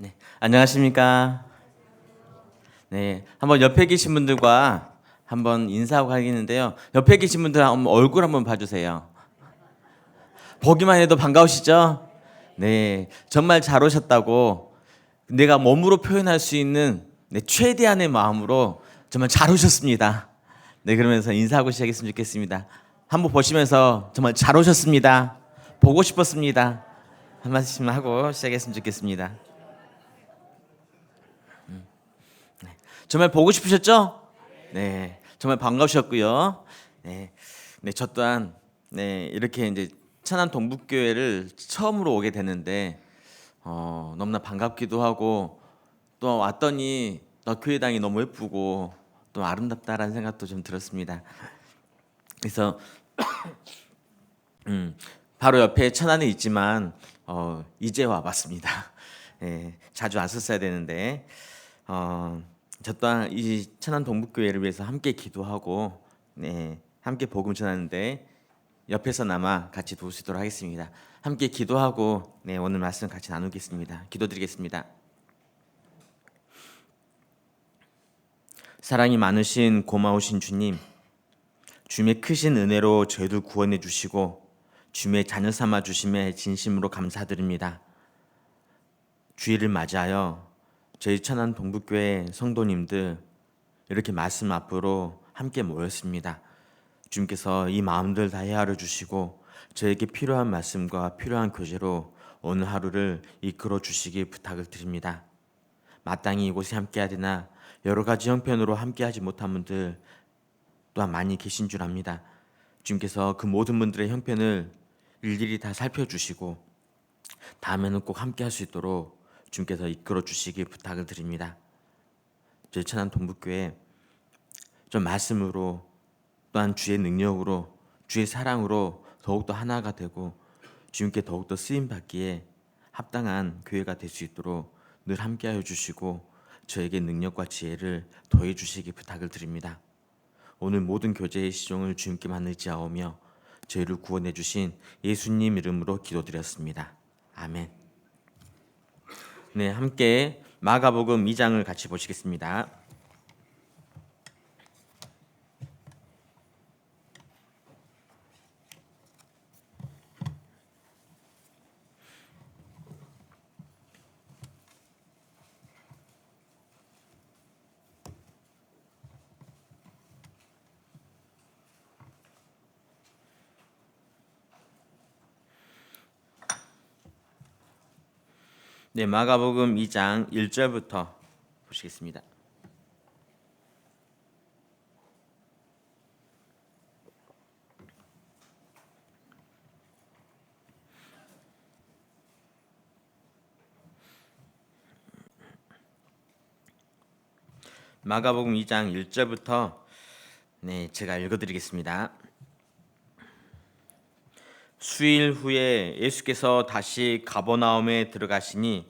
네, 안녕하십니까? 네, 한번 옆에 계신 분들과 한번 인사하고 가겠는데요. 옆에 계신 분들 한번 얼굴 한번 봐주세요. 보기만 해도 반가우시죠? 네, 정말 잘 오셨다고 내가 몸으로 표현할 수 있는 최대한의 마음으로 정말 잘 오셨습니다. 네, 그러면서 인사하고 시작했으면 좋겠습니다. 한번 보시면서 정말 잘 오셨습니다. 보고 싶었습니다. 한 말씀 하고 시작했으면 좋겠습니다. 정말 보고 싶으셨죠? 네, 정말 반가우셨고요. 네, 네, 저 또한 이렇게 이제 천안 동북교회를 처음으로 오게 됐는데 너무나 반갑기도 하고 또 왔더니 교회당이 너무 예쁘고 또 아름답다라는 생각도 좀 들었습니다. 그래서 바로 옆에 천안에 있지만 이제 와봤습니다. 자주 왔었어야 되는데 저 또한 이 천안 동북교회를 위해서 함께 기도하고 함께 복음 전하는데 옆에서나마 같이 도우시도록 하겠습니다. 함께 기도하고 오늘 말씀 같이 나누겠습니다. 기도드리겠습니다. 사랑이 많으신 고마우신 주님, 주님의 크신 은혜로 저희들 구원해 주시고 주님의 자녀 삼아 주심에 진심으로 감사드립니다. 주일을 맞이하여 저희 천안 동북교회 성도님들 이렇게 말씀 앞으로 함께 모였습니다. 주님께서 이 마음들 다 헤아려 주시고 저에게 필요한 말씀과 필요한 교제로 오늘 하루를 이끌어 주시기 부탁을 드립니다. 마땅히 이곳에 함께해야 되나 여러 가지 형편으로 함께하지 못한 분들 또한 많이 계신 줄 압니다. 주님께서 그 모든 분들의 형편을 일일이 다 살펴주시고 다음에는 꼭 함께할 수 있도록 주님께서 이끌어 주시기 부탁을 드립니다. 저희 천안 동북교회 좀 말씀으로 또한 주의 능력으로 주의 사랑으로 더욱더 하나가 되고 주님께 더욱더 쓰임 받기에 합당한 교회가 될 수 있도록 늘 함께하여 주시고 저에게 능력과 지혜를 더해 주시기 부탁을 드립니다. 오늘 모든 교제의 시종을 주님께만 의지하오며 저희를 구원해 주신 예수님 이름으로 기도드렸습니다. 아멘. 네, 함께 마가복음 2장을 같이 보시겠습니다. 네, 마가복음 2장 1절부터 보시겠습니다. 마가복음 2장 1절부터 제가 읽어드리겠습니다. 수일 후에 예수께서 다시 가버나움에 들어가시니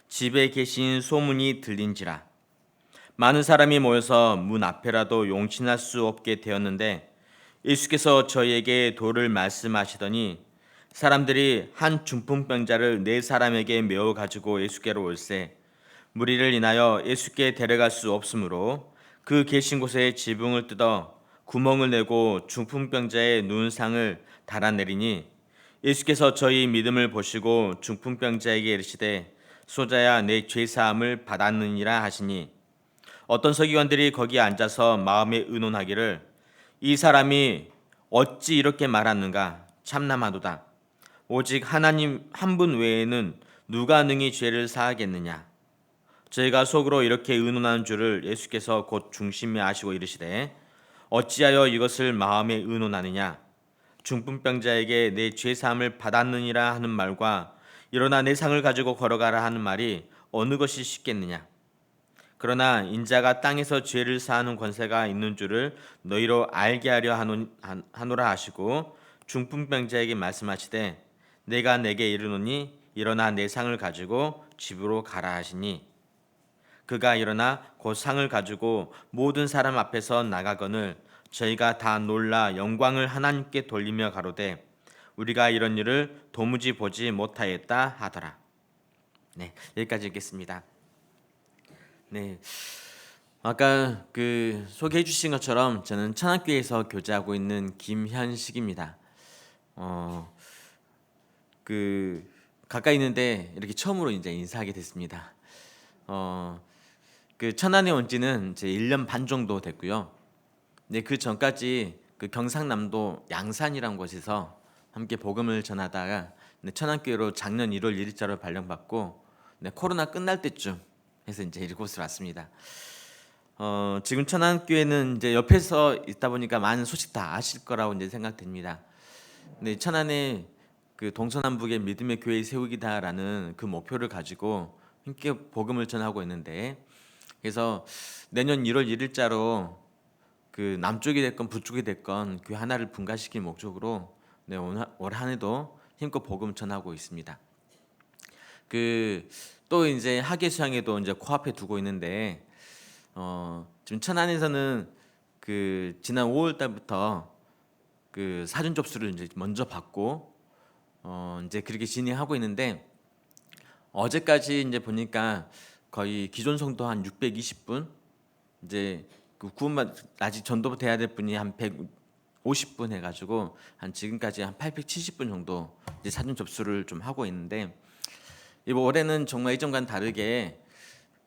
집에 계신 소문이 들린지라 많은 사람이 모여서 문 앞에라도 용신할 수 없게 되었는데 예수께서 저희에게 도를 말씀하시더니 사람들이 한 중풍병자를 네 사람에게 메어 가지고 예수께로 올세 무리를 인하여 예수께 데려갈 수 없으므로 그 계신 곳에 지붕을 뜯어 구멍을 내고 중풍병자의 눈상을 달아내리니 예수께서 저희 믿음을 보시고 중풍병자에게 이르시되 소자야 내 죄사함을 받았느니라 하시니 어떤 서기관들이 거기 앉아서 마음에 의논하기를 이 사람이 어찌 이렇게 말하는가 참남하도다 오직 하나님 한 분 외에는 누가 능히 죄를 사하겠느냐 저희가 속으로 이렇게 의논하는 줄을 예수께서 곧 중심에 아시고 이르시되 어찌하여 이것을 마음에 의논하느냐 중풍병자에게 내 죄사함을 받았느니라 하는 말과 일어나 내 상을 가지고 걸어가라 하는 말이 어느 것이 쉽겠느냐 그러나 인자가 땅에서 죄를 사하는 권세가 있는 줄을 너희로 알게 하려 하노라 하시고 중풍병자에게 말씀하시되 내가 내게 이르노니 일어나 내 상을 가지고 집으로 가라 하시니 그가 일어나 곧 상을 가지고 모든 사람 앞에서 나가거늘 저희가 다 놀라 영광을 하나님께 돌리며 가로되 우리가 이런 일을 도무지 보지 못하였다 하더라. 네, 여기까지 읽겠습니다. 네, 아까 그 소개해 주신 것처럼 저는 천안교회에서 교제하고 있는 김현식입니다. 어, 그 가까이 있는데 이렇게 처음으로 이제 인사하게 됐습니다. 어, 그 천안에 온 지는 이제 1년 반 정도 됐고요. 네, 그 전까지 그 경상남도 양산이라는 곳에서 함께 복음을 전하다가 네, 천안교회로 작년 1월 1일자로 발령받고 네, 코로나 끝날 때쯤 해서 이제 이곳으로 왔습니다. 지금 천안교회는 이제 옆에서 있다 보니까 많은 소식 다 아실 거라고 이제 생각됩니다. 네, 천안에 그 동서남북의 믿음의 교회 세우기다라는 그 목표를 가지고 함께 복음을 전하고 있는데, 그래서 내년 1월 1일자로 그 남쪽이 됐건 북쪽이 됐건 교회 하나를 분가시킬 목적으로 네, 올 한해도 힘껏 복음 전하고 있습니다. 그 또 이제 학예 수양에도 이제 코앞에 두고 있는데 지금 천안에서는 그 지난 5월 달부터 그 사전 접수를 이제 먼저 받고 이제 그렇게 진행하고 있는데, 어제까지 이제 보니까 거의 기존 성도 한 620분, 이제 그 구원받 아직 전도 돼야 될 분이 한 150분 해가지고 한 지금까지 한 870분 정도 이제 사전 접수를 좀 하고 있는데, 이번 올해는 정말 이전과는 다르게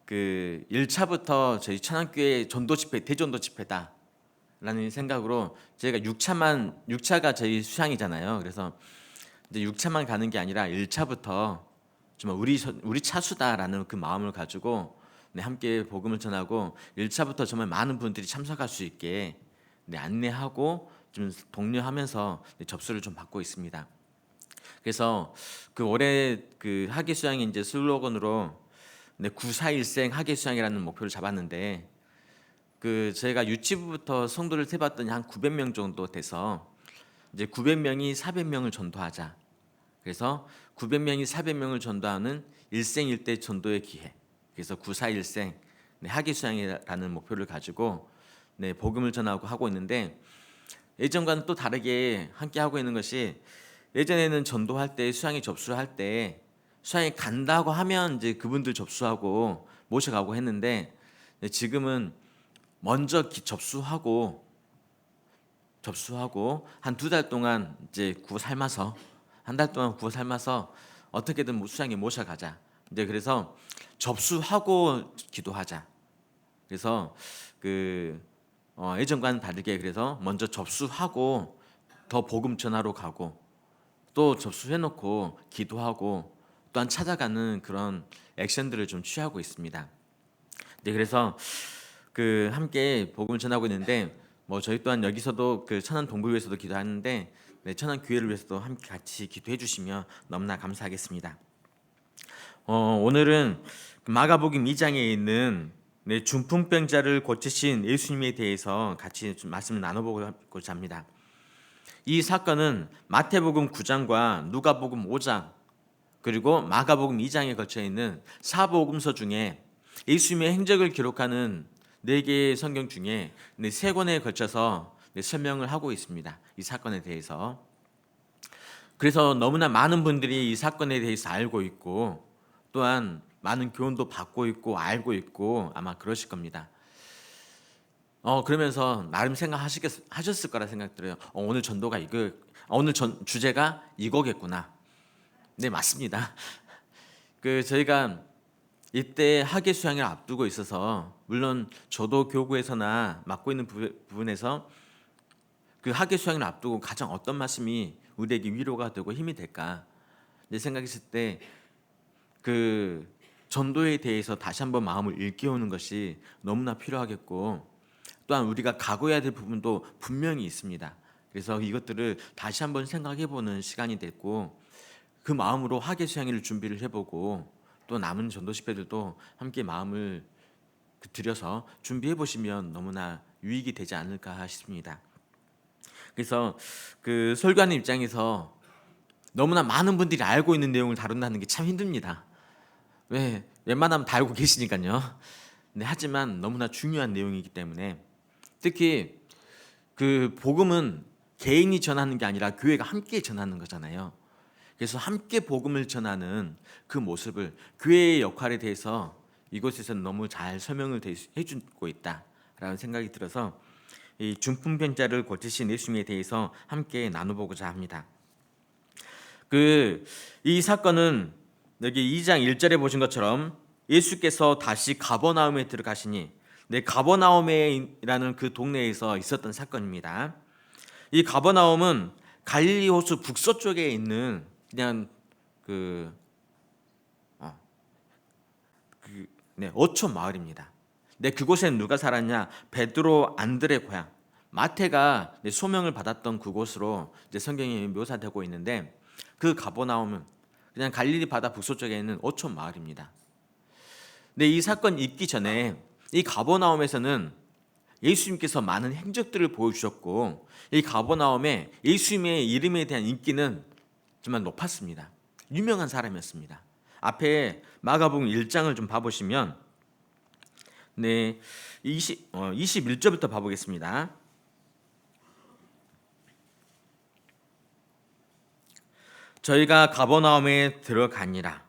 그 1차부터 저희 천안교회 전도 집회 대전도 집회다라는 생각으로 저희가 6차가 저희 수양이잖아요. 그래서 이제 6차만 가는 게 아니라 1차부터 정말 우리 차수다라는 그 마음을 가지고 네, 함께 복음을 전하고 1차부터 정말 많은 분들이 참석할 수 있게 네, 안내하고 좀 독려하면서 네, 접수를 좀 받고 있습니다. 그래서 그 올해 그 학예 수양이 이제 슬로건으로 네, 941생 학예 수양이라는 목표를 잡았는데, 그 저희가 유치부부터 성도를 세봤더니 한 900명 정도 돼서 이제 900명이 400명을 전도하자. 그래서 900명이 400명을 전도하는 일생일대 전도의 기회. 그래서 941생 네, 학예 수양이라는 목표를 가지고 네, 복음을 전하고 하고 있는데, 예전과는 또 다르게 함께 하고 있는 것이, 예전에는 전도할 때 수양에 접수를 할 때 수양에 간다고 하면 이제 그분들 접수하고 모셔가고 했는데, 지금은 먼저 접수하고 한 2달 동안 이제 구워 삶아서, 한 달 동안 구워 삶아서 어떻게든 수양에 모셔가자. 이제 그래서 접수하고 기도하자. 그래서 그 예전과는 다르게 그래서 먼저 접수하고 더 복음 전하러 가고, 또 접수해놓고 기도하고 또한 찾아가는 그런 액션들을 좀 취하고 있습니다. 네, 그래서 그 함께 복음을 전하고 있는데, 뭐 저희 또한 여기서도 그 천안 동부교회에서도 기도하는데 네, 천안 교회를 위해서도 함께 같이 기도해 주시면 너무나 감사하겠습니다. 오늘은 마가복음 2장에 있는 네, 중풍병자를 고치신 예수님에 대해서 같이 좀 말씀을 나눠보고자 합니다. 이 사건은 마태복음 9장과 누가복음 5장 그리고 마가복음 2장에 걸쳐 있는 사복음서 중에 예수님의 행적을 기록하는 4개의 성경 중에 3권에 걸쳐서 설명을 하고 있습니다. 이 사건에 대해서. 그래서 너무나 많은 분들이 이 사건에 대해서 알고 있고 또한 많은 교훈도 받고 있고 알고 있고 아마 그러실 겁니다. 그러면서 나름 생각하셨을 거라 생각 들어요. 오늘 전도가 이거, 오늘 주제가 이거겠구나. 네, 맞습니다. 그 저희가 이때 학예 수양을 앞두고 있어서, 물론 저도 교구에서나 맡고 있는 부분에서 그 학예 수양을 앞두고 가장 어떤 말씀이 우리에게 위로가 되고 힘이 될까 내 생각했을 때, 그 전도에 대해서 다시 한번 마음을 일깨우는 것이 너무나 필요하겠고, 또한 우리가 각오해야 될 부분도 분명히 있습니다. 그래서 이것들을 다시 한번 생각해보는 시간이 됐고, 그 마음으로 학예 수양회를 준비를 해보고 또 남은 전도 집회들도 함께 마음을 들여서 준비해 보시면 너무나 유익이 되지 않을까 싶습니다. 그래서 그 설교하는 입장에서 너무나 많은 분들이 알고 있는 내용을 다룬다는 게 참 힘듭니다. 웬만하면 다 알고 계시니까요. 네, 하지만 너무나 중요한 내용이기 때문에, 특히 그 복음은 개인이 전하는 게 아니라 교회가 함께 전하는 거잖아요. 그래서 함께 복음을 전하는 그 모습을, 교회의 역할에 대해서 이곳에서는 너무 잘 설명을 해주고 있다라는 생각이 들어서 이 중풍병자를 고치신 예수님에 대해서 함께 나눠보고자 합니다. 이 사건은 여기 2장 1절에 보신 것처럼 예수께서 다시 가버나움에 들어가시니, 가버나움이라는 그 동네에서 있었던 사건입니다. 이 가버나움은 갈릴리 호수 북서쪽에 있는 그냥 어촌 마을입니다. 그곳엔 누가 살았냐? 베드로, 안드레 고향, 마태가 소명을 받았던 그곳으로 이제 성경이 묘사되고 있는데, 그 가버나움은 그냥 갈릴리 바다 북서쪽에 있는 어촌 마을입니다. 이 사건 있기 전에 이 가버나움에서는 예수님께서 많은 행적들을 보여주셨고, 이 가버나움에 예수님의 이름에 대한 인기는 정말 높았습니다. 유명한 사람이었습니다. 앞에 마가복음 1장을 좀 봐보시면 21절부터 봐보겠습니다. 저희가 가버나움에 들어가니라.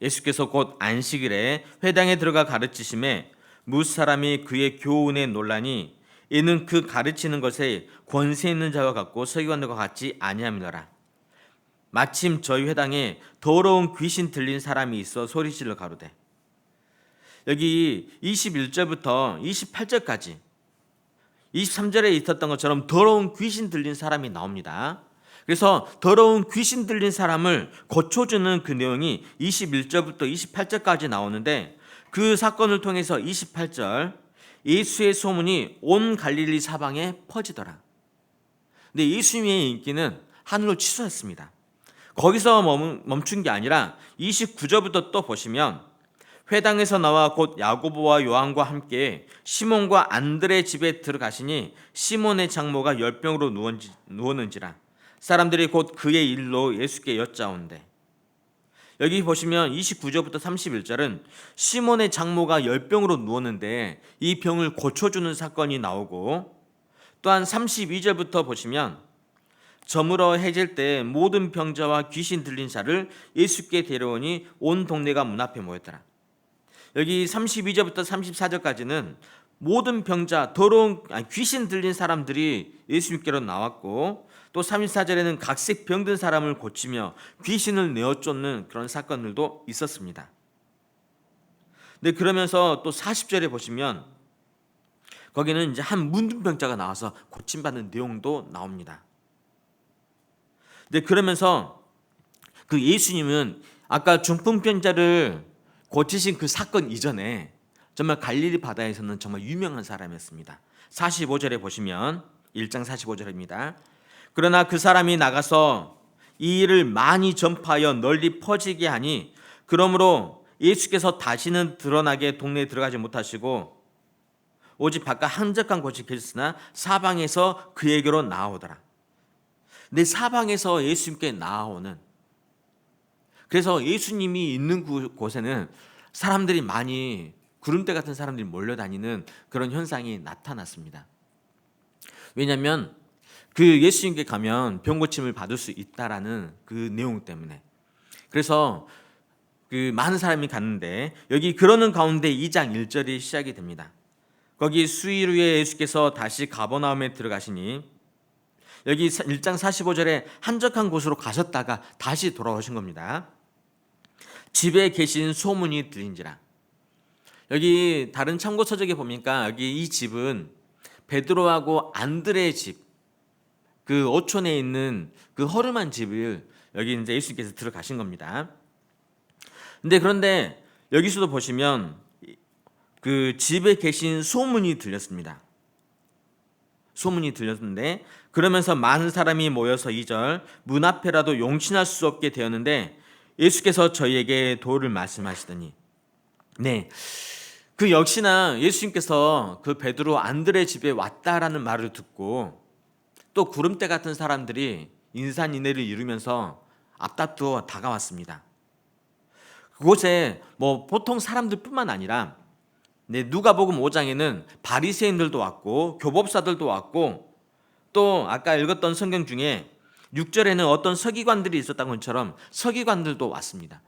예수께서 곧 안식일에 회당에 들어가 가르치심에 무사람이 그의 교훈에 논라니, 이는 그 가르치는 것에 권세 있는 자와 같고 서기관들과 같지 아니함이더라. 마침 저희 회당에 더러운 귀신 들린 사람이 있어 소리질러 가로되. 여기 21절부터 28절까지 23절에 있었던 것처럼 더러운 귀신 들린 사람이 나옵니다. 그래서 더러운 귀신 들린 사람을 고쳐주는 그 내용이 21절부터 28절까지 나오는데, 그 사건을 통해서 28절, 예수의 소문이 온 갈릴리 사방에 퍼지더라. 근데 예수님의 인기는 하늘로 치솟았습니다. 거기서 멈춘 게 아니라 29절부터 또 보시면, 회당에서 나와 곧 야고보와 요한과 함께 시몬과 안드레 집에 들어가시니 시몬의 장모가 열병으로 누웠는지라. 사람들이 곧 그의 일로 예수께 여짜온대. 여기 보시면 29절부터 31절은 시몬의 장모가 열병으로 누웠는데 이 병을 고쳐주는 사건이 나오고, 또한 32절부터 보시면 저물어 해질 때 모든 병자와 귀신 들린 자를 예수께 데려오니 온 동네가 문 앞에 모였더라. 여기 32절부터 34절까지는 모든 병자, 귀신 들린 사람들이 예수님께로 나왔고, 또 34절에는 각색 병든 사람을 고치며 귀신을 내어쫓는 그런 사건들도 있었습니다. 그러면서 또 40절에 보시면 거기는 이제 한 문둥병자가 나와서 고침받는 내용도 나옵니다. 그러면서 그 예수님은 아까 중풍병자를 고치신 그 사건 이전에 정말 갈릴리 바다에서는 정말 유명한 사람이었습니다. 45절에 보시면 1장 45절입니다. 그러나 그 사람이 나가서 이 일을 많이 전파하여 널리 퍼지게 하니, 그러므로 예수께서 다시는 드러나게 동네에 들어가지 못하시고 오직 바깥 한적한 곳이 계셨으나 사방에서 그에게로 나아오더라. 내 사방에서 예수님께 나아오는, 그래서 예수님이 있는 곳에는 사람들이 많이, 구름대 같은 사람들이 몰려다니는 그런 현상이 나타났습니다. 왜냐하면 그 예수님께 가면 병고침을 받을 수 있다라는 그 내용 때문에. 그래서 그 많은 사람이 갔는데, 여기 그러는 가운데 2장 1절이 시작이 됩니다. 거기 수일 후에 예수께서 다시 가버나움에 들어가시니, 여기 1장 45절에 한적한 곳으로 가셨다가 다시 돌아오신 겁니다. 집에 계신 소문이 들린지라. 여기 다른 참고 서적에 보니까 여기 이 집은 베드로하고 안드레의 집, 그 어촌에 있는 그 허름한 집을 여기 이제 예수님께서 들어가신 겁니다. 그런데 여기서도 보시면 그 집에 계신 소문이 들렸습니다. 소문이 들렸는데, 그러면서 많은 사람이 모여서 2절, 문 앞에라도 용신할 수 없게 되었는데 예수께서 저희에게 도를 말씀하시더니. 그 역시나 예수님께서 그 베드로 안드레 집에 왔다라는 말을 듣고 또 구름대 같은 사람들이 인산인해를 이루면서 앞다투어 다가왔습니다. 그곳에 보통 사람들뿐만 아니라 누가복음 5장에는 바리새인들도 왔고 교법사들도 왔고, 또 아까 읽었던 성경 중에 6절에는 어떤 서기관들이 있었던 것처럼 서기관들도 왔습니다.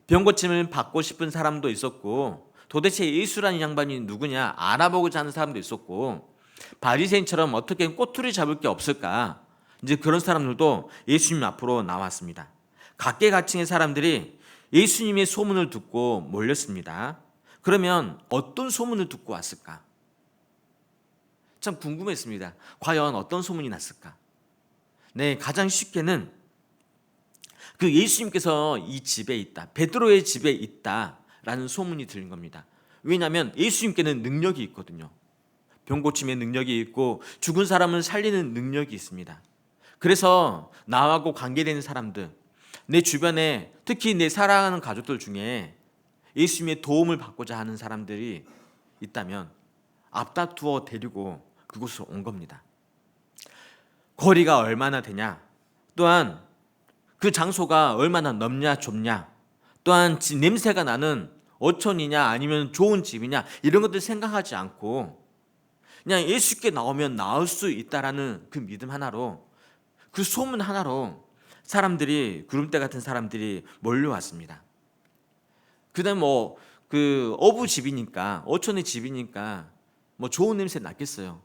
병 고침을 받고 싶은 사람도 있었고, 도대체 예수라는 양반이 누구냐 알아보고자 하는 사람도 있었고, 바리새인처럼 어떻게 꼬투리 잡을 게 없을까, 이제 그런 사람들도 예수님 앞으로 나왔습니다. 각계각층의 사람들이 예수님의 소문을 듣고 몰렸습니다. 그러면 어떤 소문을 듣고 왔을까? 참 궁금했습니다. 과연 어떤 소문이 났을까? 네, 가장 쉽게는 그 예수님께서 이 집에 있다, 베드로의 집에 있다라는 소문이 들린 겁니다. 왜냐하면 예수님께는 능력이 있거든요. 병 고침의 능력이 있고 죽은 사람을 살리는 능력이 있습니다. 그래서 나하고 관계되는 사람들, 내 주변에 특히 내 사랑하는 가족들 중에 예수님의 도움을 받고자 하는 사람들이 있다면 앞다투어 데리고 그곳으로 온 겁니다. 거리가 얼마나 되냐, 또한 그 장소가 얼마나 넓냐 좁냐, 또한 냄새가 나는 어촌이냐 아니면 좋은 집이냐, 이런 것들 생각하지 않고 그냥 예수께 나오면 나올 수 있다라는 그 믿음 하나로, 그 소문 하나로 사람들이, 구름대 같은 사람들이 몰려왔습니다. 그다음 그 어부 집이니까, 어촌의 집이니까 좋은 냄새 났겠어요.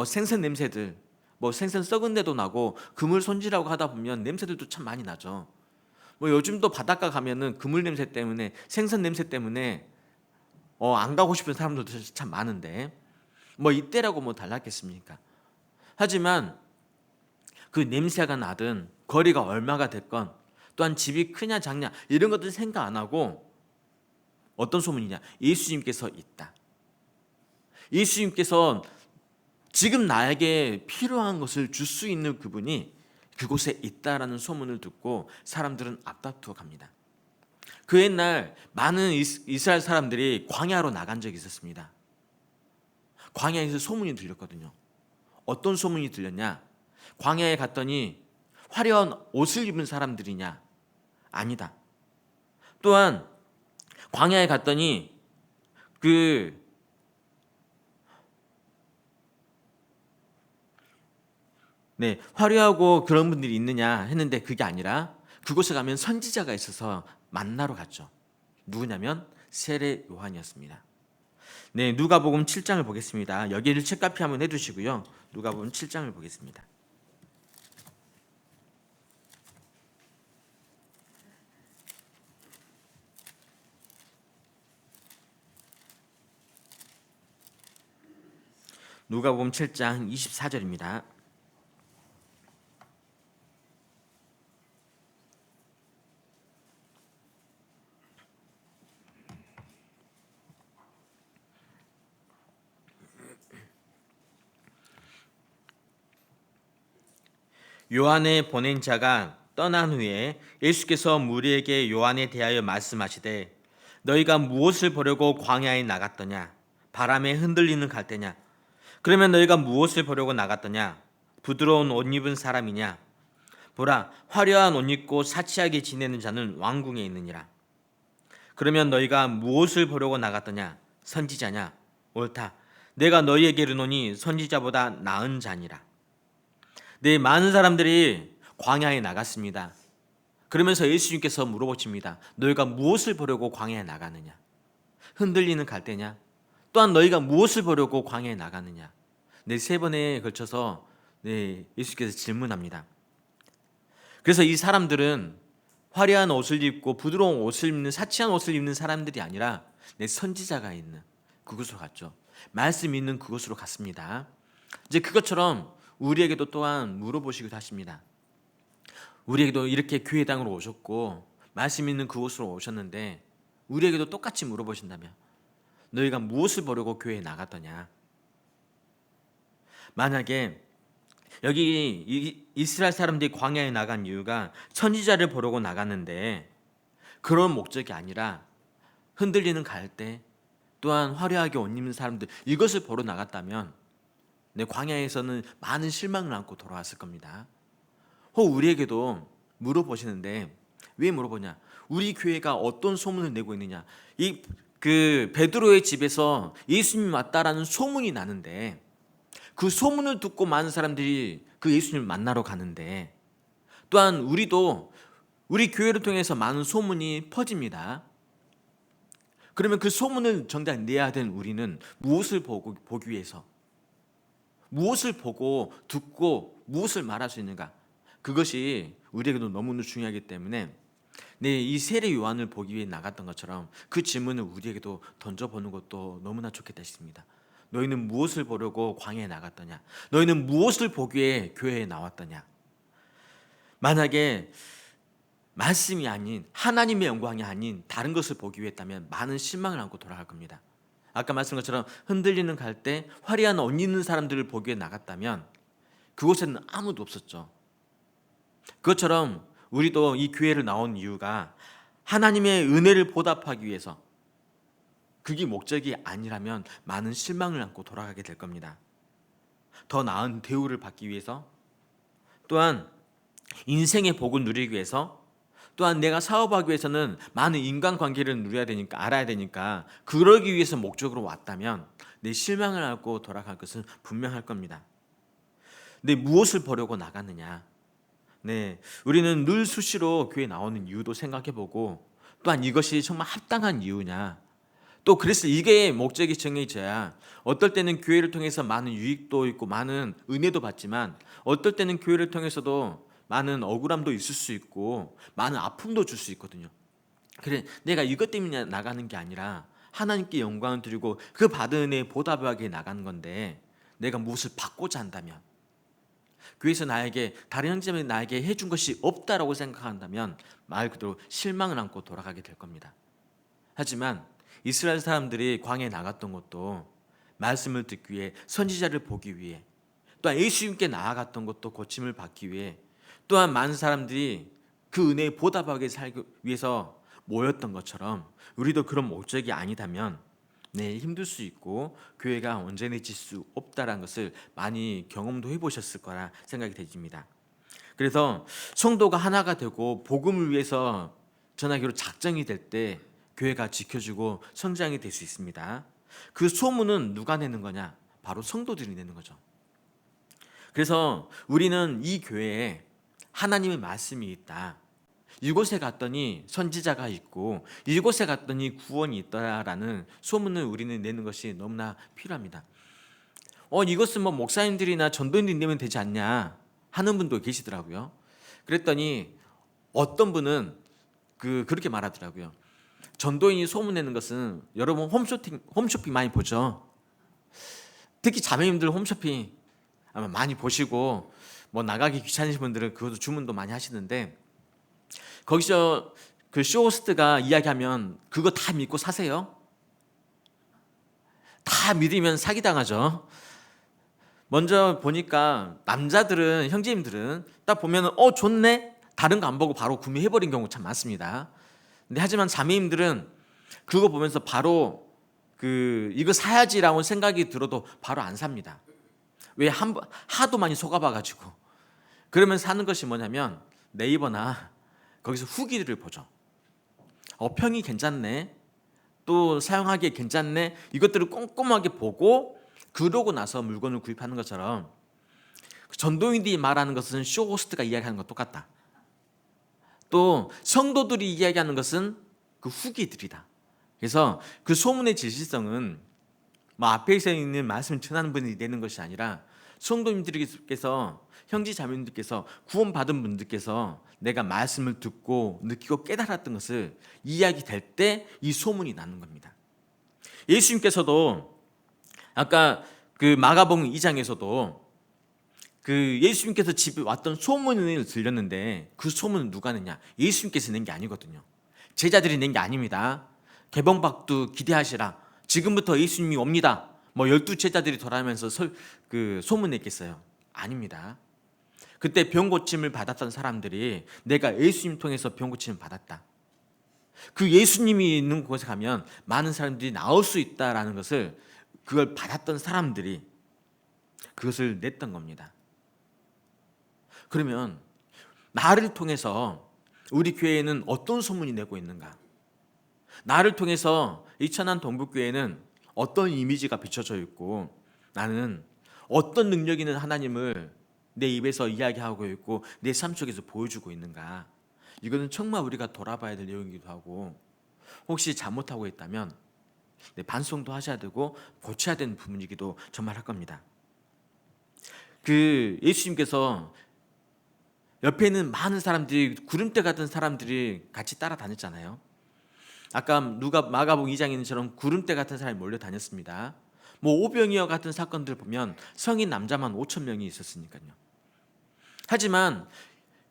생선 냄새들, 생선 썩은 데도 나고 그물 손질하고 하다 보면 냄새들도 참 많이 나죠. 요즘도 바닷가 가면은 그물 냄새 때문에, 생선 냄새 때문에 안 가고 싶은 사람들도 참 많은데 이때라고 달랐겠습니까? 하지만 그 냄새가 나든 거리가 얼마가 됐건, 또한 집이 크냐 작냐 이런 것들 생각 안 하고 어떤 소문이냐, 예수님께서 있다, 예수님께서 지금 나에게 필요한 것을 줄 수 있는 그분이 그곳에 있다라는 소문을 듣고 사람들은 앞다투어 갑니다. 그 옛날 많은 이스라엘 사람들이 광야로 나간 적이 있었습니다. 광야에서 소문이 들렸거든요. 어떤 소문이 들렸냐? 광야에 갔더니 화려한 옷을 입은 사람들이냐? 아니다. 또한 광야에 갔더니 화려하고 그런 분들이 있느냐 했는데 그게 아니라 그곳에 가면 선지자가 있어서 만나러 갔죠. 누구냐면 세례 요한이었습니다. 네, 누가복음 7장을 보겠습니다. 여기를 책카피 한번 해두시고요. 누가복음 7장을 보겠습니다. 누가복음 7장 24절입니다. 요한의 보낸 자가 떠난 후에 예수께서 무리에게 요한에 대하여 말씀하시되, 너희가 무엇을 보려고 광야에 나갔더냐? 바람에 흔들리는 갈대냐? 그러면 너희가 무엇을 보려고 나갔더냐? 부드러운 옷 입은 사람이냐? 보라, 화려한 옷 입고 사치하게 지내는 자는 왕궁에 있느니라. 그러면 너희가 무엇을 보려고 나갔더냐? 선지자냐? 옳다, 내가 너희에게 이르노니 선지자보다 나은 자니라. 네, 많은 사람들이 광야에 나갔습니다. 그러면서 예수님께서 물어보십니다. 너희가 무엇을 보려고 광야에 나가느냐? 흔들리는 갈대냐? 또한 너희가 무엇을 보려고 광야에 나가느냐? 네, 세 번에 걸쳐서 예수께서 질문합니다. 그래서 이 사람들은 화려한 옷을 입고 부드러운 옷을 입는, 사치한 옷을 입는 사람들이 아니라 선지자가 있는 그곳으로 갔죠. 말씀 있는 그곳으로 갔습니다. 이제 그것처럼 우리에게도 또한 물어보시기도 하십니다. 우리에게도 이렇게 교회당으로 오셨고 말씀 있는 그곳으로 오셨는데 우리에게도 똑같이 물어보신다면 너희가 무엇을 보려고 교회에 나갔더냐? 만약에 여기 이스라엘 사람들이 광야에 나간 이유가 선지자를 보려고 나갔는데 그런 목적이 아니라 흔들리는 갈대, 또한 화려하게 옷 입는 사람들, 이것을 보러 나갔다면 광야에서는 많은 실망을 안고 돌아왔을 겁니다. 우리에게도 물어보시는데 왜 물어보냐? 우리 교회가 어떤 소문을 내고 있느냐? 그 베드로의 집에서 예수님이 왔다라는 소문이 나는데 그 소문을 듣고 많은 사람들이 그 예수님을 만나러 가는데, 또한 우리도 우리 교회를 통해서 많은 소문이 퍼집니다. 그러면 그 소문을 정작 내야 되는 우리는 무엇을 보기 위해서, 무엇을 보고 듣고 무엇을 말할 수 있는가? 그것이 우리에게도 너무나 중요하기 때문에 이 세례 요한을 보기 위해 나갔던 것처럼 그 질문을 우리에게도 던져보는 것도 너무나 좋겠다 싶습니다. 너희는 무엇을 보려고 광야에 나갔더냐? 너희는 무엇을 보기 위해 교회에 나왔더냐? 만약에 말씀이 아닌 하나님의 영광이 아닌 다른 것을 보기 위해 했다면 많은 실망을 안고 돌아갈 겁니다. 아까 말씀한 것처럼 흔들리는 갈대, 화려한 옷 입는 사람들을 보기 위해 나갔다면 그곳에는 아무도 없었죠. 그것처럼 우리도 이 교회를 나온 이유가 하나님의 은혜를 보답하기 위해서, 그게 목적이 아니라면 많은 실망을 안고 돌아가게 될 겁니다. 더 나은 대우를 받기 위해서, 또한 인생의 복을 누리기 위해서, 또한 내가 사업하기 위해서는 많은 인간관계를 누려야 되니까, 알아야 되니까 그러기 위해서 목적으로 왔다면 내 실망을 안고 돌아갈 것은 분명할 겁니다. 내 무엇을 보려고 나갔느냐? 우리는 늘 수시로 교회에 나오는 이유도 생각해보고, 또한 이것이 정말 합당한 이유냐, 또 그래서 이게 목적이 정해져야 어떨 때는 교회를 통해서 많은 유익도 있고 많은 은혜도 받지만 어떨 때는 교회를 통해서도 많은 억울함도 있을 수 있고 많은 아픔도 줄 수 있거든요. 그래, 내가 이것 때문에 나가는 게 아니라 하나님께 영광을 드리고 그 받은 은혜에 보답하기 위해 나가는 건데, 내가 무엇을 받고자 한다면, 교회에서 나에게 다른 형제들이 나에게 해준 것이 없다라고 생각한다면 말 그대로 실망을 안고 돌아가게 될 겁니다. 하지만 이스라엘 사람들이 광야에 나갔던 것도 말씀을 듣기 위해, 선지자를 보기 위해, 또한 예수님께 나아갔던 것도 고침을 받기 위해, 또한 많은 사람들이 그 은혜에 보답하게 살기 위해서 모였던 것처럼 우리도 그런 목적이 아니다면 힘들 수 있고 교회가 온전해질 수 없다는 것을 많이 경험도 해보셨을 거라 생각이 되집니다. 그래서 성도가 하나가 되고 복음을 위해서 전하기로 작정이 될 때 교회가 지켜주고 성장이 될 수 있습니다. 그 소문은 누가 내는 거냐? 바로 성도들이 내는 거죠. 그래서 우리는 이 교회에 하나님의 말씀이 있다, 이곳에 갔더니 선지자가 있고 이곳에 갔더니 구원이 있다라는 소문을 우리는 내는 것이 너무나 필요합니다. 이것은 뭐 목사님들이나 전도인들이 내면 되지 않냐 하는 분도 계시더라고요. 그랬더니 어떤 분은 그렇게 말하더라고요. 전도인이 소문내는 것은, 여러분 홈쇼핑 많이 보죠? 특히 자매님들 홈쇼핑 아마 많이 보시고 뭐 나가기 귀찮으신 분들은 그것도 주문도 많이 하시는데, 거기서 그 쇼호스트가 이야기하면 그거 다 믿고 사세요? 다 믿으면 사기당하죠. 먼저 보니까 남자들은, 형제님들은 딱 보면 좋네? 다른 거 안 보고 바로 구매해버린 경우 참 많습니다. 근데 하지만 자매님들은 그거 보면서 바로 이거 사야지라고 생각이 들어도 바로 안 삽니다. 왜? 하도 많이 속아봐가지고. 그러면 사는 것이 뭐냐면 네이버나 거기서 후기를 보죠. 평이 괜찮네, 또 사용하기에 괜찮네, 이것들을 꼼꼼하게 보고 그러고 나서 물건을 구입하는 것처럼 전도인들이 말하는 것은 쇼호스트가 이야기하는 것 똑같다. 또 성도들이 이야기하는 것은 그 후기들이다. 그래서 그 소문의 진실성은 앞에 있는 말씀을 전하는 분이 내는 것이 아니라 성도님들께서, 형제 자매님들께서, 구원받은 분들께서 내가 말씀을 듣고 느끼고 깨달았던 것을 이야기될 때 이 소문이 나는 겁니다. 예수님께서도 아까 그 마가복음 2장에서도 예수님께서 집에 왔던 소문을 들렸는데 그 소문은 누가 냈냐? 예수님께서 낸 게 아니거든요. 제자들이 낸 게 아닙니다. 개봉박두 기대하시라, 지금부터 예수님이 옵니다, 12제자들이 돌아가면서 소문 냈겠어요? 아닙니다. 그때 병 고침을 받았던 사람들이 내가 예수님 통해서 병 고침을 받았다, 그 예수님이 있는 곳에 가면 많은 사람들이 나올 수 있다라는 것을, 그걸 받았던 사람들이 그것을 냈던 겁니다. 그러면 나를 통해서 우리 교회에는 어떤 소문이 내고 있는가? 나를 통해서 이 천안 동북교회는 어떤 이미지가 비춰져 있고 나는 어떤 능력 있는 하나님을 내 입에서 이야기하고 있고 내 삶 속에서 보여주고 있는가? 이거는 정말 우리가 돌아봐야 될 내용이기도 하고, 혹시 잘못하고 있다면 반성도 하셔야 되고 고쳐야 되는 부분이기도 정말 할 겁니다. 예수님께서 옆에 있는 많은 사람들이, 구름대 같은 사람들이 같이 따라다녔잖아요. 아까 마가복음 2장에 있는 것처럼 구름대 같은 사람이 몰려다녔습니다. 오병이어 같은 사건들 보면 성인 남자만 5천 명이 있었으니까요. 하지만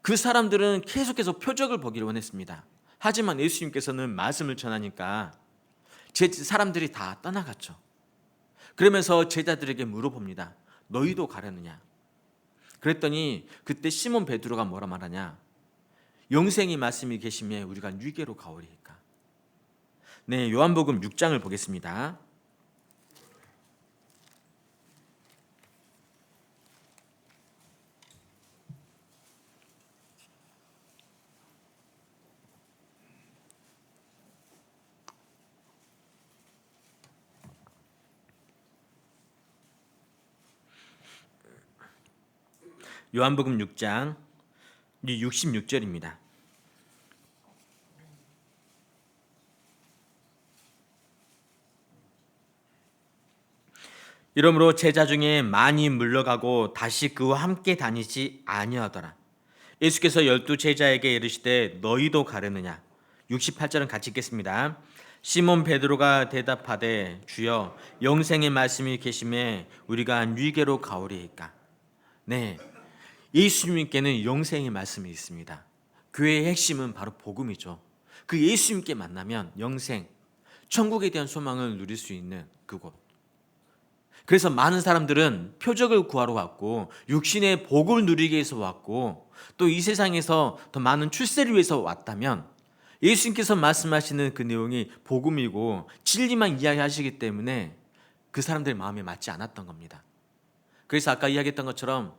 그 사람들은 계속해서 표적을 보기를 원했습니다. 하지만 예수님께서는 말씀을 전하니까 사람들이 다 떠나갔죠. 그러면서 제자들에게 물어봅니다. 너희도 가려느냐? 그랬더니 그때 시몬 베드로가 뭐라 말하냐? 영생의 말씀이 계시매 우리가 유괴로 가오리이까. 네, 요한복음 6장을 보겠습니다. 요한복음 6장 66절입니다. 이러므로 제자 중에 많이 물러가고 다시 그와 함께 다니지 아니하더라. 예수께서 12 제자에게 이르시되 너희도 가려느냐? 68절은 같이 읽겠습니다. 시몬 베드로가 대답하되 주여 영생의 말씀이 계심에 우리가 유괴로 가오리이까. 네, 예수님께는 영생의 말씀이 있습니다. 교회의 핵심은 바로 복음이죠. 그 예수님께 만나면 영생, 천국에 대한 소망을 누릴 수 있는 그곳. 그래서 많은 사람들은 표적을 구하러 왔고 육신의 복을 누리기 위해서 왔고 또 이 세상에서 더 많은 출세를 위해서 왔다면, 예수님께서 말씀하시는 그 내용이 복음이고 진리만 이야기하시기 때문에 그 사람들의 마음에 맞지 않았던 겁니다. 그래서 아까 이야기했던 것처럼